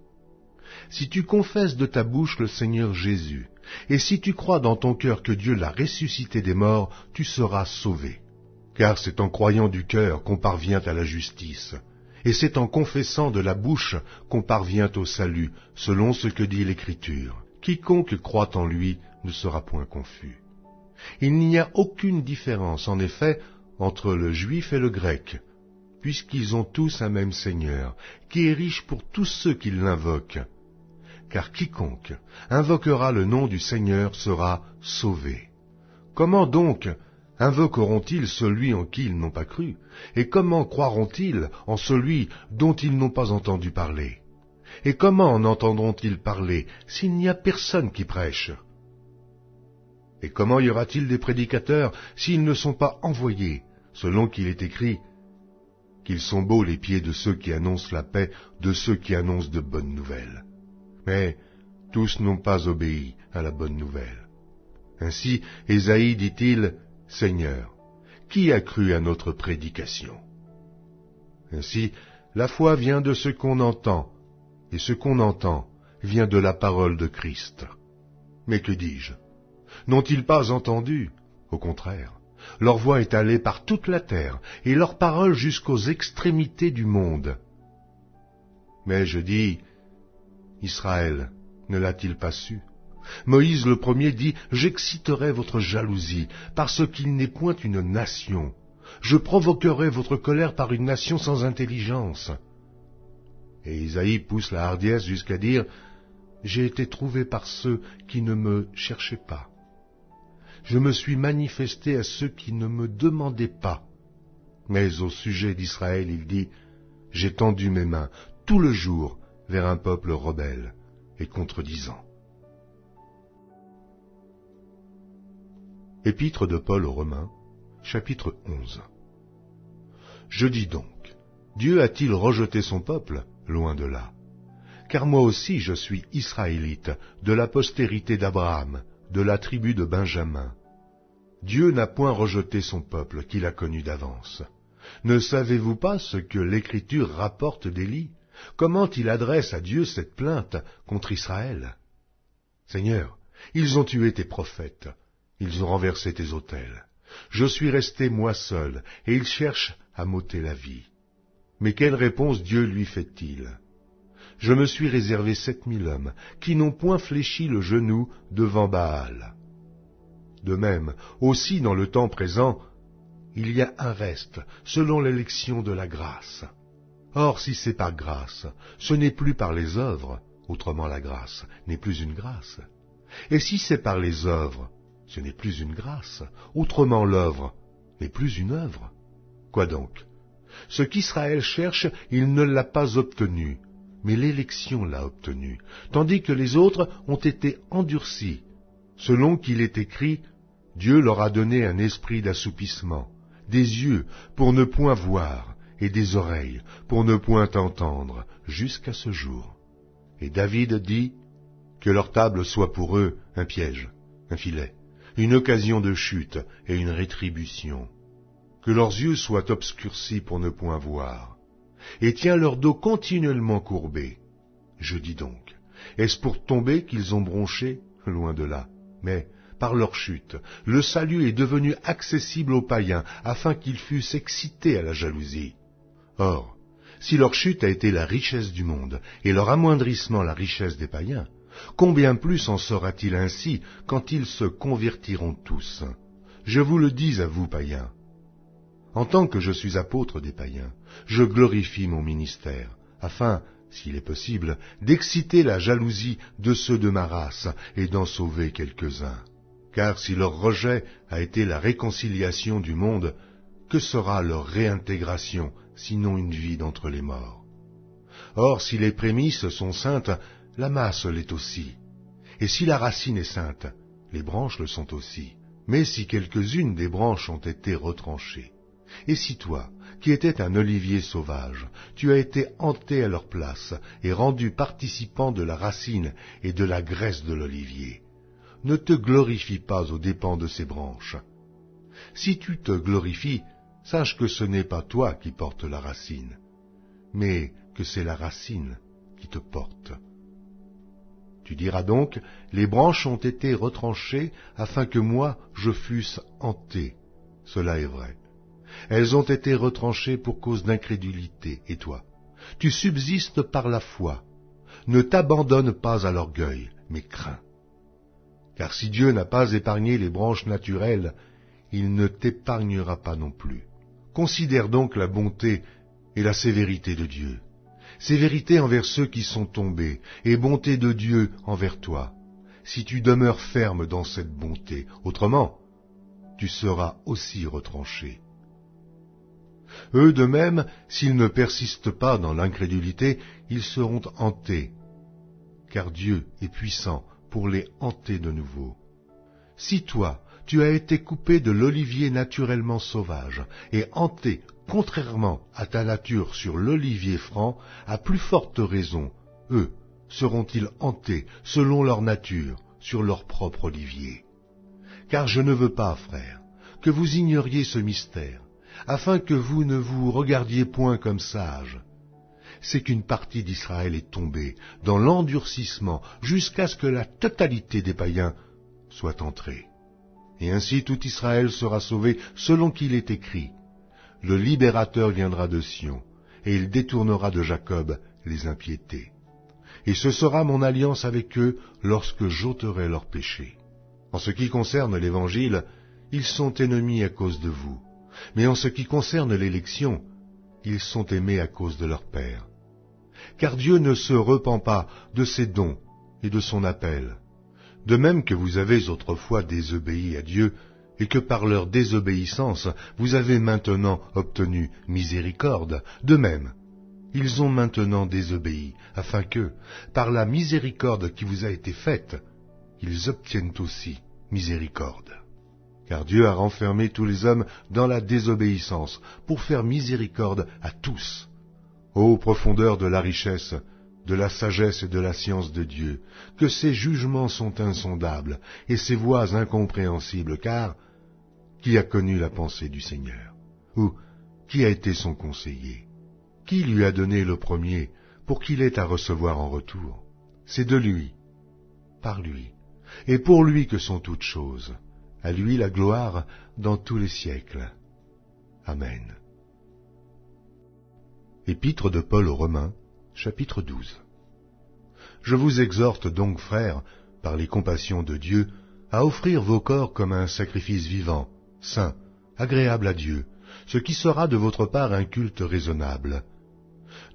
[SPEAKER 1] Si tu confesses de ta bouche le Seigneur Jésus, et si tu crois dans ton cœur que Dieu l'a ressuscité des morts, tu seras sauvé. Car c'est en croyant du cœur qu'on parvient à la justice, et c'est en confessant de la bouche qu'on parvient au salut, selon ce que dit l'Écriture. Quiconque croit en lui ne sera point confus. Il n'y a aucune différence, en effet, entre le juif et le grec, puisqu'ils ont tous un même Seigneur, qui est riche pour tous ceux qui l'invoquent. Car quiconque invoquera le nom du Seigneur sera sauvé. Comment donc invoqueront-ils celui en qui ils n'ont pas cru? Et comment croiront-ils en celui dont ils n'ont pas entendu parler? Et comment en entendront-ils parler s'il n'y a personne qui prêche? Et comment y aura-t-il des prédicateurs s'ils ne sont pas envoyés, selon qu'il est écrit, qu'ils sont beaux les pieds de ceux qui annoncent la paix, de ceux qui annoncent de bonnes nouvelles. Mais tous n'ont pas obéi à la bonne nouvelle. Ainsi, Ésaïe dit-il, « Seigneur, qui a cru à notre prédication ?» Ainsi, La foi vient de ce qu'on entend, et ce qu'on entend vient de la parole de Christ. Mais que dis-je? N'ont-ils pas entendu? Au contraire, leur voix est allée par toute la terre, et leur parole jusqu'aux extrémités du monde. Mais je dis, Israël ne l'a-t-il pas su? Moïse le premier dit, « J'exciterai votre jalousie, parce qu'il n'est point une nation. Je provoquerai votre colère par une nation sans intelligence. » Et Isaïe pousse la hardiesse jusqu'à dire, « J'ai été trouvé par ceux qui ne me cherchaient pas. Je me suis manifesté à ceux qui ne me demandaient pas. » Mais au sujet d'Israël, il dit, « J'ai tendu mes mains tout le jour vers un peuple rebelle et contredisant. » Épître de Paul aux Romains, chapitre 11. Je dis donc, Dieu a-t-il rejeté son peuple? Loin de là. Car moi aussi je suis israélite, de la postérité d'Abraham, de la tribu de Benjamin. Dieu n'a point rejeté son peuple qu'il a connu d'avance. Ne savez-vous pas ce que l'Écriture rapporte d'Élie? Comment il adresse à Dieu cette plainte contre Israël? Seigneur, ils ont tué tes prophètes. Ils ont renversé tes autels. Je suis resté moi seul, et ils cherchent à m'ôter la vie. Mais quelle réponse Dieu lui fait-il? Je me suis réservé 7000 hommes, qui n'ont point fléchi le genou devant Baal. De même, aussi dans le temps présent, il y a un reste, selon l'élection de la grâce. Or, si c'est par grâce, ce n'est plus par les œuvres, autrement la grâce n'est plus une grâce. Et si c'est par les œuvres, ce n'est plus une grâce, autrement l'œuvre n'est plus une œuvre. Quoi donc? Ce qu'Israël cherche, il ne l'a pas obtenu, mais l'élection l'a obtenu, tandis que les autres ont été endurcis, selon qu'il est écrit, Dieu leur a donné un esprit d'assoupissement, des yeux pour ne point voir, et des oreilles pour ne point entendre, jusqu'à ce jour. Et David dit, que leur table soit pour eux un piège, un filet, une occasion de chute et une rétribution. Que leurs yeux soient obscurcis pour ne point voir, et tiens leur dos continuellement courbé. Je dis donc, est-ce pour tomber qu'ils ont bronché? Loin de là. Mais, par leur chute, le salut est devenu accessible aux païens, afin qu'ils fussent excités à la jalousie. Or, si leur chute a été la richesse du monde, et leur amoindrissement la richesse des païens, combien plus en sera-t-il ainsi quand ils se convertiront tous? Je vous le dis à vous, païens. En tant que je suis apôtre des païens, je glorifie mon ministère, afin, s'il est possible, d'exciter la jalousie de ceux de ma race et d'en sauver quelques-uns. Car si leur rejet a été la réconciliation du monde, que sera leur réintégration, sinon une vie d'entre les morts? Or, si les prémices sont saintes, la masse l'est aussi. Et si la racine est sainte, les branches le sont aussi. Mais si quelques-unes des branches ont été retranchées, et si toi, qui étais un olivier sauvage, tu as été hanté à leur place et rendu participant de la racine et de la graisse de l'olivier, ne te glorifie pas aux dépens de ces branches. Si tu te glorifies, sache que ce n'est pas toi qui portes la racine, mais que c'est la racine qui te porte. Tu diras donc, les branches ont été retranchées afin que moi je fusse hanté. Cela est vrai. Elles ont été retranchées pour cause d'incrédulité, et toi, tu subsistes par la foi. Ne t'abandonne pas à l'orgueil, mais crains. Car si Dieu n'a pas épargné les branches naturelles, il ne t'épargnera pas non plus. Considère donc la bonté et la sévérité de Dieu. Sévérité envers ceux qui sont tombés, et bonté de Dieu envers toi, si tu demeures ferme dans cette bonté. Autrement, tu seras aussi retranché. Eux de même, s'ils ne persistent pas dans l'incrédulité, ils seront hantés, car Dieu est puissant pour les hanter de nouveau. Si toi, tu as été coupé de l'olivier naturellement sauvage, et hanté contrairement à ta nature sur l'olivier franc, à plus forte raison, eux seront-ils hantés selon leur nature sur leur propre olivier. Car je ne veux pas, frères, que vous ignoriez ce mystère, afin que vous ne vous regardiez point comme sages, c'est qu'une partie d'Israël est tombée dans l'endurcissement jusqu'à ce que la totalité des païens soit entrée. Et ainsi tout Israël sera sauvé selon qu'il est écrit. Le libérateur viendra de Sion, et il détournera de Jacob les impiétés. Et ce sera mon alliance avec eux lorsque j'ôterai leurs péchés. En ce qui concerne l'Évangile, ils sont ennemis à cause de vous. Mais en ce qui concerne l'élection, ils sont aimés à cause de leur Père. Car Dieu ne se repent pas de ses dons et de son appel. De même que vous avez autrefois désobéi à Dieu, et que par leur désobéissance vous avez maintenant obtenu miséricorde, de même, ils ont maintenant désobéi, afin que, par la miséricorde qui vous a été faite, ils obtiennent aussi miséricorde. Car Dieu a renfermé tous les hommes dans la désobéissance, pour faire miséricorde à tous. Ô profondeur de la richesse, de la sagesse et de la science de Dieu, que ses jugements sont insondables, et ses voies incompréhensibles, car qui a connu la pensée du Seigneur? Ou qui a été son conseiller? Qui lui a donné le premier, pour qu'il ait à recevoir en retour? C'est de lui, par lui, et pour lui que sont toutes choses. À lui la gloire dans tous les siècles. Amen. Épître de Paul aux Romains, chapitre 12. Je vous exhorte donc, frères, par les compassions de Dieu, à offrir vos corps comme un sacrifice vivant, saint, agréable à Dieu, ce qui sera de votre part un culte raisonnable.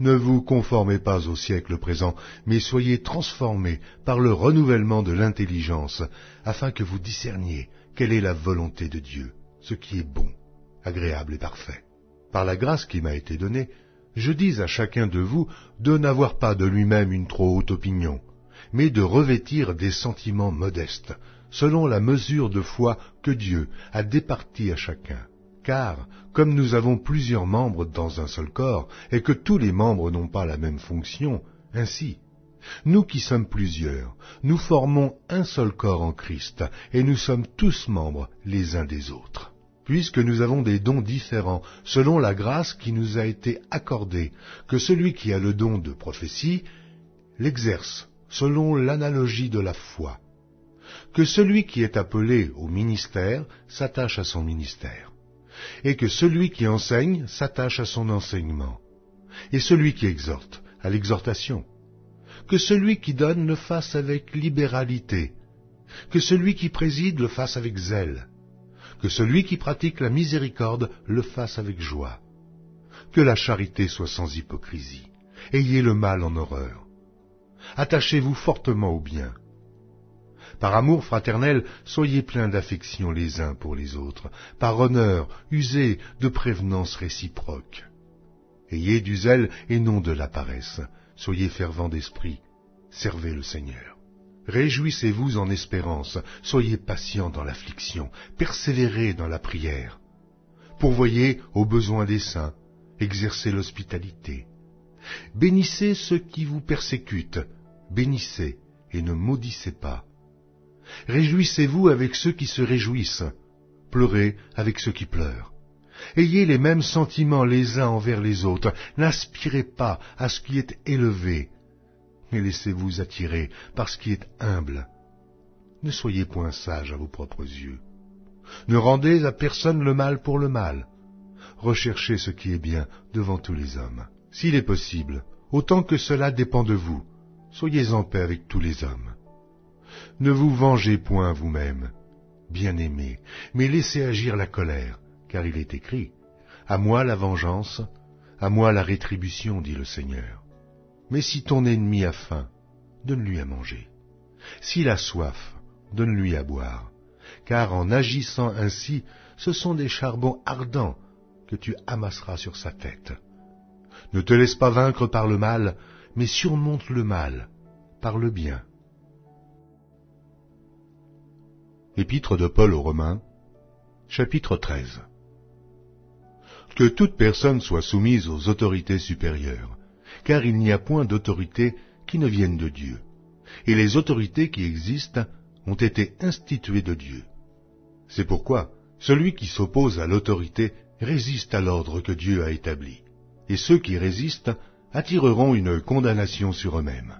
[SPEAKER 1] Ne vous conformez pas au siècle présent, mais soyez transformés par le renouvellement de l'intelligence, afin que vous discerniez quelle est la volonté de Dieu, ce qui est bon, agréable et parfait. Par la grâce qui m'a été donnée, je dis à chacun de vous de n'avoir pas de lui-même une trop haute opinion, mais de revêtir des sentiments modestes, selon la mesure de foi que Dieu a départie à chacun. Car, comme nous avons plusieurs membres dans un seul corps, et que tous les membres n'ont pas la même fonction, ainsi, nous qui sommes plusieurs, nous formons un seul corps en Christ, et nous sommes tous membres les uns des autres. Puisque nous avons des dons différents, selon la grâce qui nous a été accordée, que celui qui a le don de prophétie l'exerce selon l'analogie de la foi, que celui qui est appelé au ministère s'attache à son ministère, et que celui qui enseigne s'attache à son enseignement, et celui qui exhorte à l'exhortation, que celui qui donne le fasse avec libéralité, que celui qui préside le fasse avec zèle, que celui qui pratique la miséricorde le fasse avec joie, que la charité soit sans hypocrisie, ayez le mal en horreur, attachez-vous fortement au bien. Par amour fraternel, soyez pleins d'affection les uns pour les autres, par honneur, usez de prévenance réciproque. Ayez du zèle et non de la paresse, soyez fervents d'esprit, servez le Seigneur. Réjouissez-vous en espérance, soyez patients dans l'affliction, persévérez dans la prière. Pourvoyez aux besoins des saints, exercez l'hospitalité. Bénissez ceux qui vous persécutent, bénissez et ne maudissez pas. Réjouissez-vous avec ceux qui se réjouissent, pleurez avec ceux qui pleurent. Ayez les mêmes sentiments les uns envers les autres, n'aspirez pas à ce qui est élevé, mais laissez-vous attirer par ce qui est humble. Ne soyez point sages à vos propres yeux. Ne rendez à personne le mal pour le mal. Recherchez ce qui est bien devant tous les hommes. S'il est possible, autant que cela dépend de vous, soyez en paix avec tous les hommes. Ne vous vengez point vous-même, bien-aimés, mais laissez agir la colère, car il est écrit, « À moi la vengeance, à moi la rétribution, dit le Seigneur. » Mais si ton ennemi a faim, donne-lui à manger. S'il a soif, donne-lui à boire, car en agissant ainsi, ce sont des charbons ardents que tu amasseras sur sa tête. Ne te laisse pas vaincre par le mal, mais surmonte le mal par le bien. Épître de Paul aux Romains, chapitre 13. Que toute personne soit soumise aux autorités supérieures, car il n'y a point d'autorité qui ne vienne de Dieu, et les autorités qui existent ont été instituées de Dieu. C'est pourquoi celui qui s'oppose à l'autorité résiste à l'ordre que Dieu a établi, et ceux qui résistent attireront une condamnation sur eux-mêmes.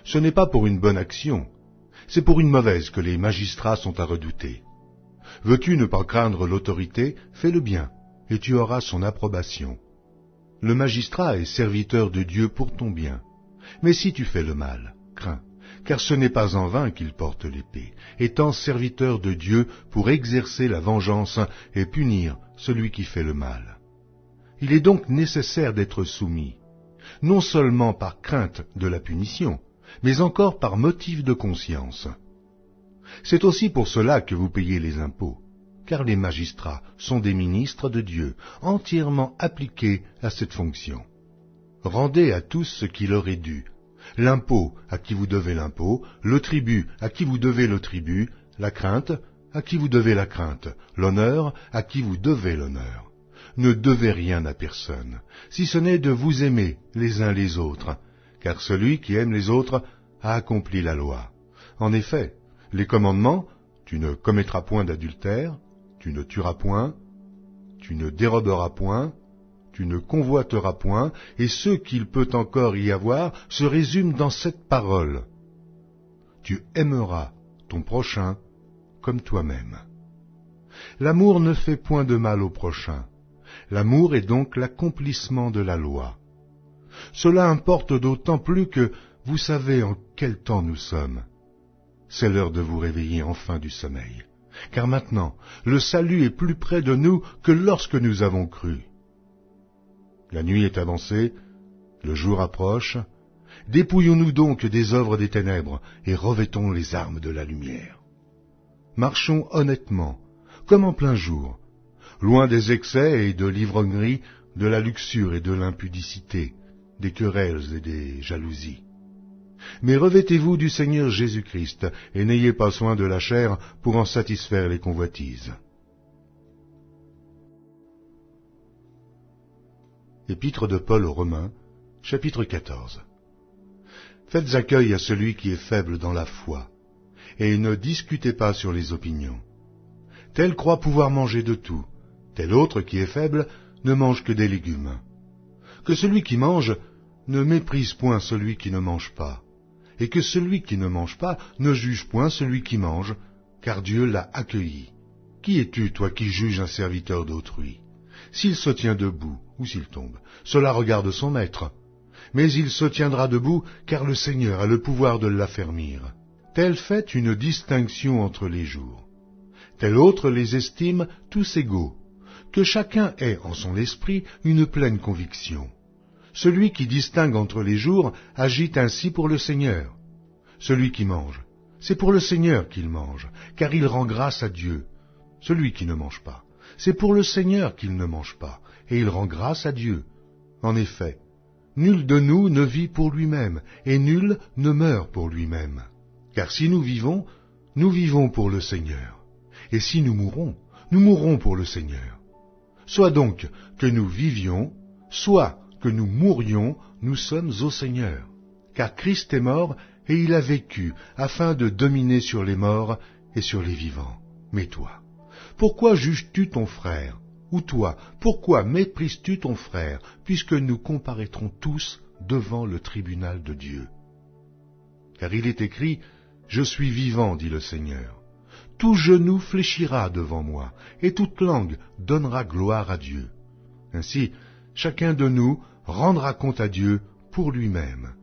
[SPEAKER 1] Ce n'est pas pour une bonne action, c'est pour une mauvaise que les magistrats sont à redouter. Veux-tu ne pas craindre l'autorité, fais le bien, et tu auras son approbation. Le magistrat est serviteur de Dieu pour ton bien. Mais si tu fais le mal, crains, car ce n'est pas en vain qu'il porte l'épée, étant serviteur de Dieu pour exercer la vengeance et punir celui qui fait le mal. Il est donc nécessaire d'être soumis, non seulement par crainte de la punition, mais encore par motif de conscience. C'est aussi pour cela que vous payez les impôts, car les magistrats sont des ministres de Dieu, entièrement appliqués à cette fonction. Rendez à tous ce qui leur est dû, l'impôt à qui vous devez l'impôt, le tribut à qui vous devez le tribut, la crainte à qui vous devez la crainte, l'honneur à qui vous devez l'honneur. Ne devez rien à personne, si ce n'est de vous aimer les uns les autres, car celui qui aime les autres a accompli la loi. En effet, les commandements, tu ne commettras point d'adultère, tu ne tueras point, tu ne déroberas point, tu ne convoiteras point, et ce qu'il peut encore y avoir se résume dans cette parole. Tu aimeras ton prochain comme toi-même. L'amour ne fait point de mal au prochain. L'amour est donc l'accomplissement de la loi. Cela importe d'autant plus que vous savez en quel temps nous sommes. C'est l'heure de vous réveiller enfin du sommeil, car maintenant le salut est plus près de nous que lorsque nous avons cru. La nuit est avancée, le jour approche, dépouillons-nous donc des œuvres des ténèbres et revêtons les armes de la lumière. Marchons honnêtement, comme en plein jour, loin des excès et de l'ivrognerie, de la luxure et de l'impudicité, des querelles et des jalousies. Mais revêtez-vous du Seigneur Jésus-Christ, et n'ayez pas soin de la chair pour en satisfaire les convoitises. Épître de Paul aux Romains, chapitre 14. Faites accueil à celui qui est faible dans la foi, et ne discutez pas sur les opinions. Tel croit pouvoir manger de tout, tel autre qui est faible ne mange que des légumes. Que celui qui mange ne méprise point celui qui ne mange pas, et que celui qui ne mange pas ne juge point celui qui mange, car Dieu l'a accueilli. Qui es-tu, toi qui juges un serviteur d'autrui? S'il se tient debout ou s'il tombe, cela regarde son maître. Mais il se tiendra debout, car le Seigneur a le pouvoir de l'affermir. Tel fait une distinction entre les jours. Tel autre les estime tous égaux. Que chacun ait en son esprit une pleine conviction. Celui qui distingue entre les jours agit ainsi pour le Seigneur. Celui qui mange, c'est pour le Seigneur qu'il mange, car il rend grâce à Dieu. Celui qui ne mange pas, c'est pour le Seigneur qu'il ne mange pas, et il rend grâce à Dieu. En effet, nul de nous ne vit pour lui-même, et nul ne meurt pour lui-même. Car si nous vivons pour le Seigneur. Et si nous mourrons pour le Seigneur. Soit donc que nous vivions, soit que nous mourions, nous sommes au Seigneur. Car Christ est mort, et il a vécu, afin de dominer sur les morts et sur les vivants. Mais toi, pourquoi juges-tu ton frère? Ou toi, pourquoi méprises-tu ton frère, puisque nous comparaîtrons tous devant le tribunal de Dieu? Car il est écrit, « Je suis vivant, dit le Seigneur. Tout genou fléchira devant moi, et toute langue donnera gloire à Dieu. » Ainsi, chacun de nous rendra compte à Dieu pour lui-même.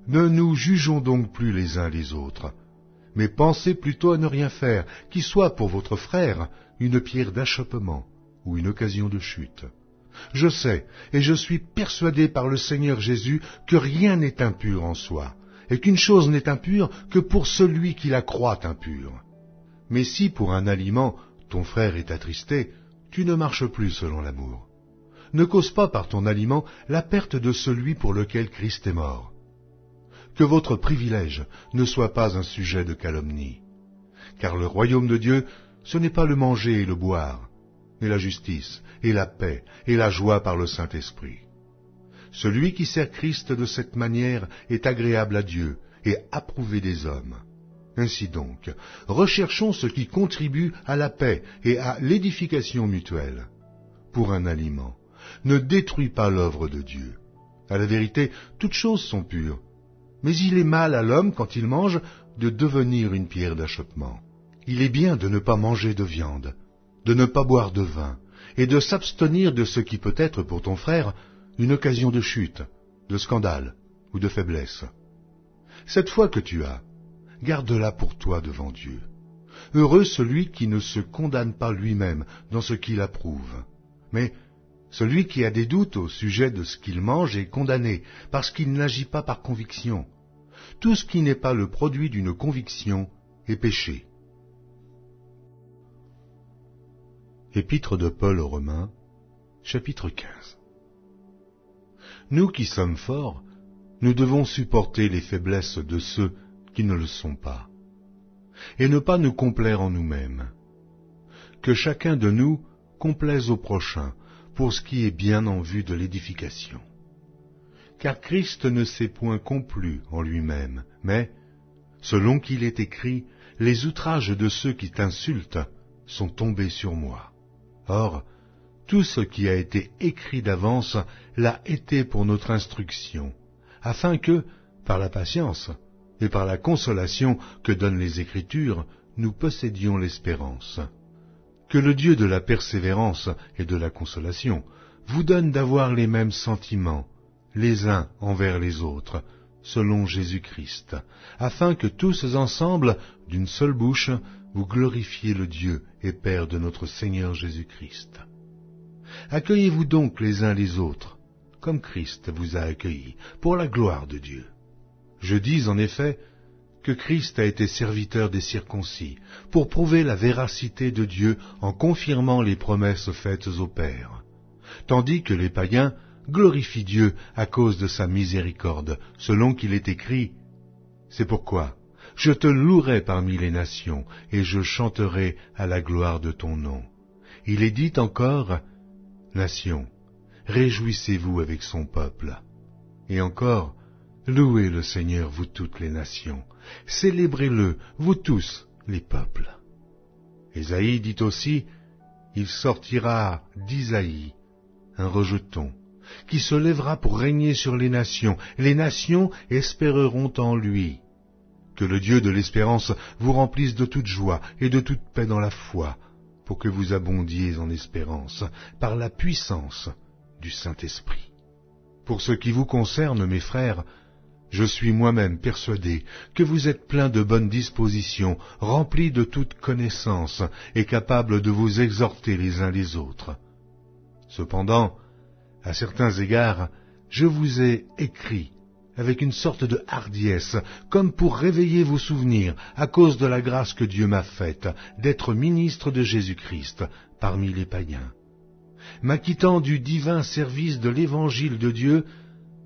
[SPEAKER 1] Ne nous jugeons donc plus les uns les autres, mais pensez plutôt à ne rien faire, qui soit pour votre frère une pierre d'achoppement ou une occasion de chute. Je sais, et je suis persuadé par le Seigneur Jésus, que rien n'est impur en soi, et qu'une chose n'est impure que pour celui qui la croit impure. Mais si pour un aliment ton frère est attristé, tu ne marches plus selon l'amour. Ne cause pas par ton aliment la perte de celui pour lequel Christ est mort. Que votre privilège ne soit pas un sujet de calomnie. Car le royaume de Dieu, ce n'est pas le manger et le boire, mais la justice et la paix et la joie par le Saint-Esprit. Celui qui sert Christ de cette manière est agréable à Dieu et approuvé des hommes. Ainsi donc, recherchons ce qui contribue à la paix et à l'édification mutuelle. Pour un aliment, ne détruis pas l'œuvre de Dieu. À la vérité, toutes choses sont pures. Mais il est mal à l'homme, quand il mange, de devenir une pierre d'achoppement. Il est bien de ne pas manger de viande, de ne pas boire de vin, et de s'abstenir de ce qui peut être pour ton frère une occasion de chute, de scandale ou de faiblesse. Cette foi que tu as, garde-la pour toi devant Dieu. Heureux celui qui ne se condamne pas lui-même dans ce qu'il approuve. Mais celui qui a des doutes au sujet de ce qu'il mange est condamné, parce qu'il n'agit pas par conviction. Tout ce qui n'est pas le produit d'une conviction est péché. Épître de Paul aux Romains, chapitre 15. Nous qui sommes forts, nous devons supporter les faiblesses de ceux qui ne le sont pas, et ne pas nous complaire en nous-mêmes. Que chacun de nous complaise au prochain pour ce qui est bien en vue de l'édification. Car Christ ne s'est point complu en lui-même, mais, selon qu'il est écrit, les outrages de ceux qui t'insultent sont tombés sur moi. Or, tout ce qui a été écrit d'avance l'a été pour notre instruction, afin que, par la patience et par la consolation que donnent les Écritures, nous possédions l'espérance. Que le Dieu de la persévérance et de la consolation vous donne d'avoir les mêmes sentiments, les uns envers les autres, selon Jésus-Christ, afin que tous ensemble, d'une seule bouche, vous glorifiez le Dieu et Père de notre Seigneur Jésus-Christ. Accueillez-vous donc les uns les autres, comme Christ vous a accueillis, pour la gloire de Dieu. Je dis en effet que Christ a été serviteur des circoncis, pour prouver la véracité de Dieu en confirmant les promesses faites aux pères, tandis que les païens glorifient Dieu à cause de sa miséricorde, selon qu'il est écrit « C'est pourquoi je te louerai parmi les nations, et je chanterai à la gloire de ton nom. » Il est dit encore « Nations, réjouissez-vous avec son peuple. » Et encore « Louez le Seigneur, vous toutes les nations. Célébrez-le, vous tous les peuples. » Ésaïe dit aussi « Il sortira d'Isaïe un rejeton, qui se lèvera pour régner sur les nations espéreront en lui. » Que le Dieu de l'espérance vous remplisse de toute joie et de toute paix dans la foi, pour que vous abondiez en espérance, par la puissance du Saint-Esprit. Pour ce qui vous concerne, mes frères, je suis moi-même persuadé que vous êtes pleins de bonnes dispositions, remplis de toute connaissance, et capables de vous exhorter les uns les autres. Cependant, à certains égards, je vous ai écrit avec une sorte de hardiesse, comme pour réveiller vos souvenirs, à cause de la grâce que Dieu m'a faite, d'être ministre de Jésus-Christ parmi les païens, m'acquittant du divin service de l'évangile de Dieu,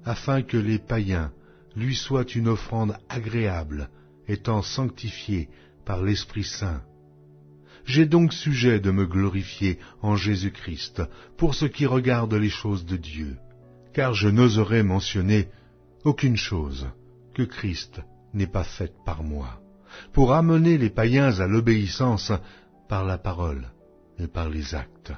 [SPEAKER 1] afin que les païens lui soient une offrande agréable, étant sanctifiés par l'Esprit Saint. J'ai donc sujet de me glorifier en Jésus-Christ pour ce qui regarde les choses de Dieu, car je n'oserais mentionner aucune chose que Christ n'ait pas faite par moi, pour amener les païens à l'obéissance par la parole et par les actes,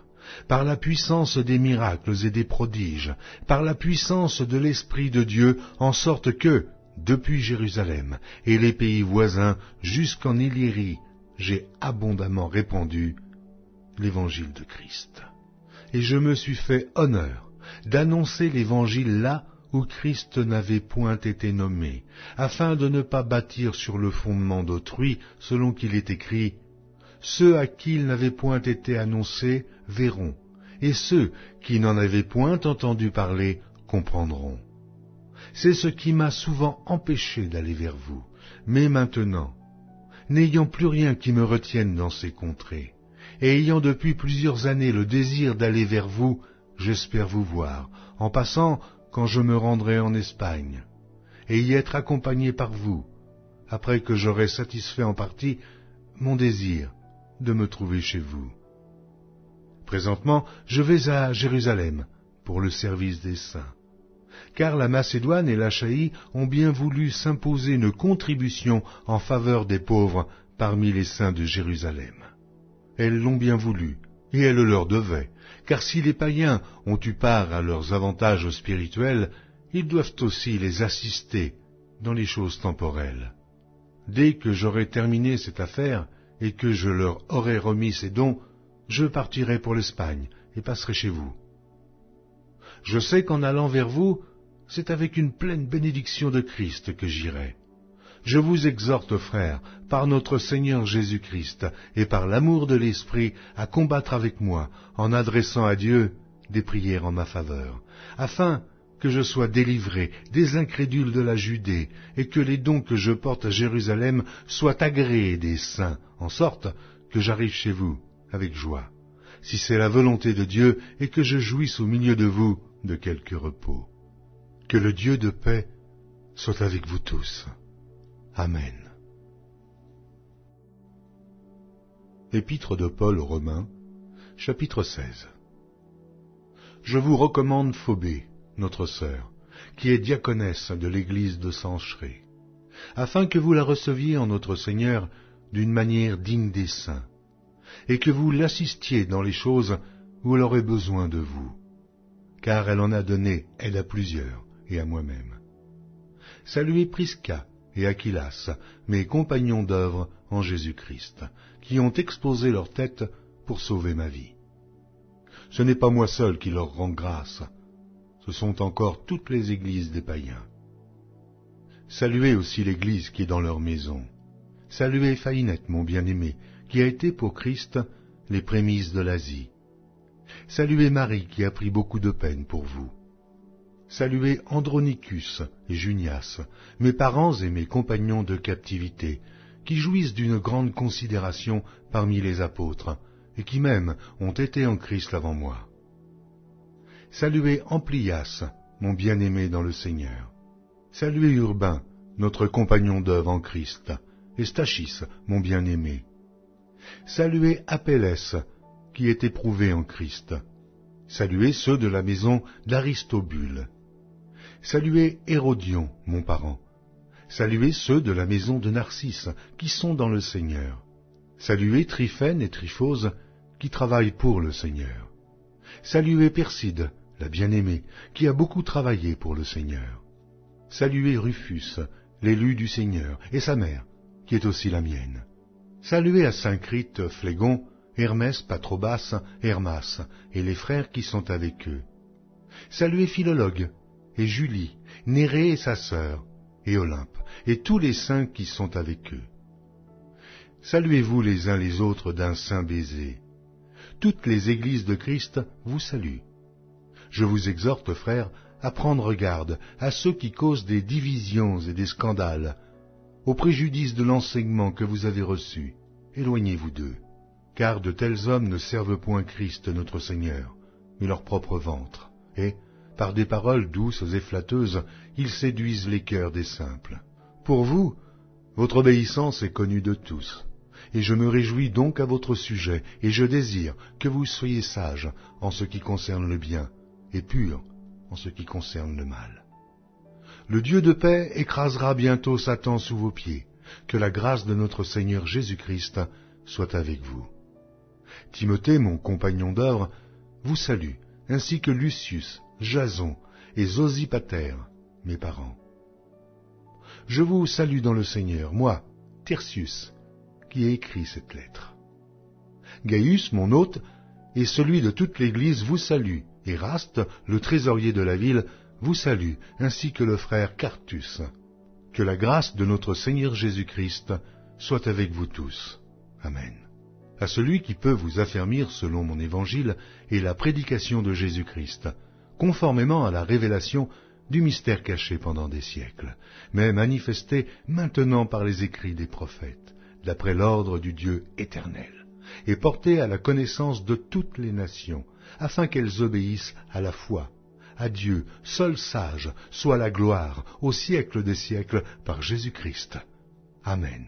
[SPEAKER 1] par la puissance des miracles et des prodiges, par la puissance de l'Esprit de Dieu, en sorte que, depuis Jérusalem et les pays voisins jusqu'en Illyrie, j'ai abondamment répandu l'évangile de Christ. Et je me suis fait honneur d'annoncer l'évangile là où Christ n'avait point été nommé, afin de ne pas bâtir sur le fondement d'autrui, selon qu'il est écrit « Ceux à qui il n'avait point été annoncé verront, et ceux qui n'en avaient point entendu parler comprendront. » C'est ce qui m'a souvent empêché d'aller vers vous, mais maintenant, n'ayant plus rien qui me retienne dans ces contrées, et ayant depuis plusieurs années le désir d'aller vers vous, j'espère vous voir, en passant quand je me rendrai en Espagne, et y être accompagné par vous, après que j'aurai satisfait en partie mon désir de me trouver chez vous. Présentement, je vais à Jérusalem pour le service des saints, car la Macédoine et l'Achaïe ont bien voulu s'imposer une contribution en faveur des pauvres parmi les saints de Jérusalem. Elles l'ont bien voulu, et elles le leur devaient, car si les païens ont eu part à leurs avantages spirituels, ils doivent aussi les assister dans les choses temporelles. Dès que j'aurai terminé cette affaire et que je leur aurai remis ces dons, je partirai pour l'Espagne et passerai chez vous. Je sais qu'en allant vers vous, c'est avec une pleine bénédiction de Christ que j'irai. Je vous exhorte, frères, par notre Seigneur Jésus-Christ et par l'amour de l'Esprit, à combattre avec moi, en adressant à Dieu des prières en ma faveur, afin que je sois délivré des incrédules de la Judée, et que les dons que je porte à Jérusalem soient agréés des saints, en sorte que j'arrive chez vous avec joie, si c'est la volonté de Dieu, et que je jouisse au milieu de vous de quelque repos. Que le Dieu de paix soit avec vous tous. Amen. Épître de Paul aux Romains, chapitre 16. Je vous recommande Phobé, notre sœur, qui est diaconesse de l'église de Cenchréa, afin que vous la receviez en notre Seigneur d'une manière digne des saints, et que vous l'assistiez dans les choses où elle aurait besoin de vous, car elle en a donné aide à plusieurs et à moi-même. Saluez Prisca et Aquilas, mes compagnons d'œuvre en Jésus-Christ, qui ont exposé leur tête pour sauver ma vie. Ce n'est pas moi seul qui leur rend grâce, ce sont encore toutes les églises des païens. Saluez aussi l'église qui est dans leur maison. Saluez Phainette, mon bien-aimé, qui a été pour Christ les prémices de l'Asie. Saluez Marie, qui a pris beaucoup de peine pour vous. Saluez Andronicus et Junias, mes parents et mes compagnons de captivité, qui jouissent d'une grande considération parmi les apôtres, et qui même ont été en Christ avant moi. Saluez Amplias, mon bien-aimé dans le Seigneur. Saluez Urbain, notre compagnon d'œuvre en Christ, et Stachys, mon bien-aimé. Saluez Apelles, qui est éprouvé en Christ. Saluez ceux de la maison d'Aristobule. Saluez Hérodion, mon parent. Saluez ceux de la maison de Narcisse, qui sont dans le Seigneur. Saluez Tryphène et Tryphose, qui travaillent pour le Seigneur. Saluez Perside, la bien-aimée, qui a beaucoup travaillé pour le Seigneur. Saluez Rufus, l'élu du Seigneur, et sa mère, qui est aussi la mienne. Saluez à Saint-Crite, Phlégon, Hermès, Patrobas, Hermas, et les frères qui sont avec eux. Saluez Philologue, et Julie, Nérée et sa sœur, et Olympe, et tous les saints qui sont avec eux. Saluez-vous les uns les autres d'un saint baiser. Toutes les églises de Christ vous saluent. Je vous exhorte, frères, à prendre garde à ceux qui causent des divisions et des scandales, au préjudice de l'enseignement que vous avez reçu. Éloignez-vous d'eux, car de tels hommes ne servent point Christ notre Seigneur, mais leur propre ventre, et, par des paroles douces et flatteuses, ils séduisent les cœurs des simples. Pour vous, votre obéissance est connue de tous, et je me réjouis donc à votre sujet, et je désire que vous soyez sages en ce qui concerne le bien, et purs en ce qui concerne le mal. Le Dieu de paix écrasera bientôt Satan sous vos pieds. Que la grâce de notre Seigneur Jésus-Christ soit avec vous. Timothée, mon compagnon d'œuvre, vous salue, ainsi que Lucius, Jason et Zosipater, mes parents. Je vous salue dans le Seigneur, moi, Tertius, qui ai écrit cette lettre. Gaius, mon hôte, et celui de toute l'Église vous salue. Éraste, le trésorier de la ville, vous salue, ainsi que le frère Quartus. Que la grâce de notre Seigneur Jésus-Christ soit avec vous tous. Amen. À celui qui peut vous affermir selon mon évangile et la prédication de Jésus-Christ, conformément à la révélation du mystère caché pendant des siècles, mais manifesté maintenant par les écrits des prophètes, d'après l'ordre du Dieu éternel, et porté à la connaissance de toutes les nations, afin qu'elles obéissent à la foi. À Dieu, seul sage, soit la gloire au siècle des siècles par Jésus-Christ. Amen.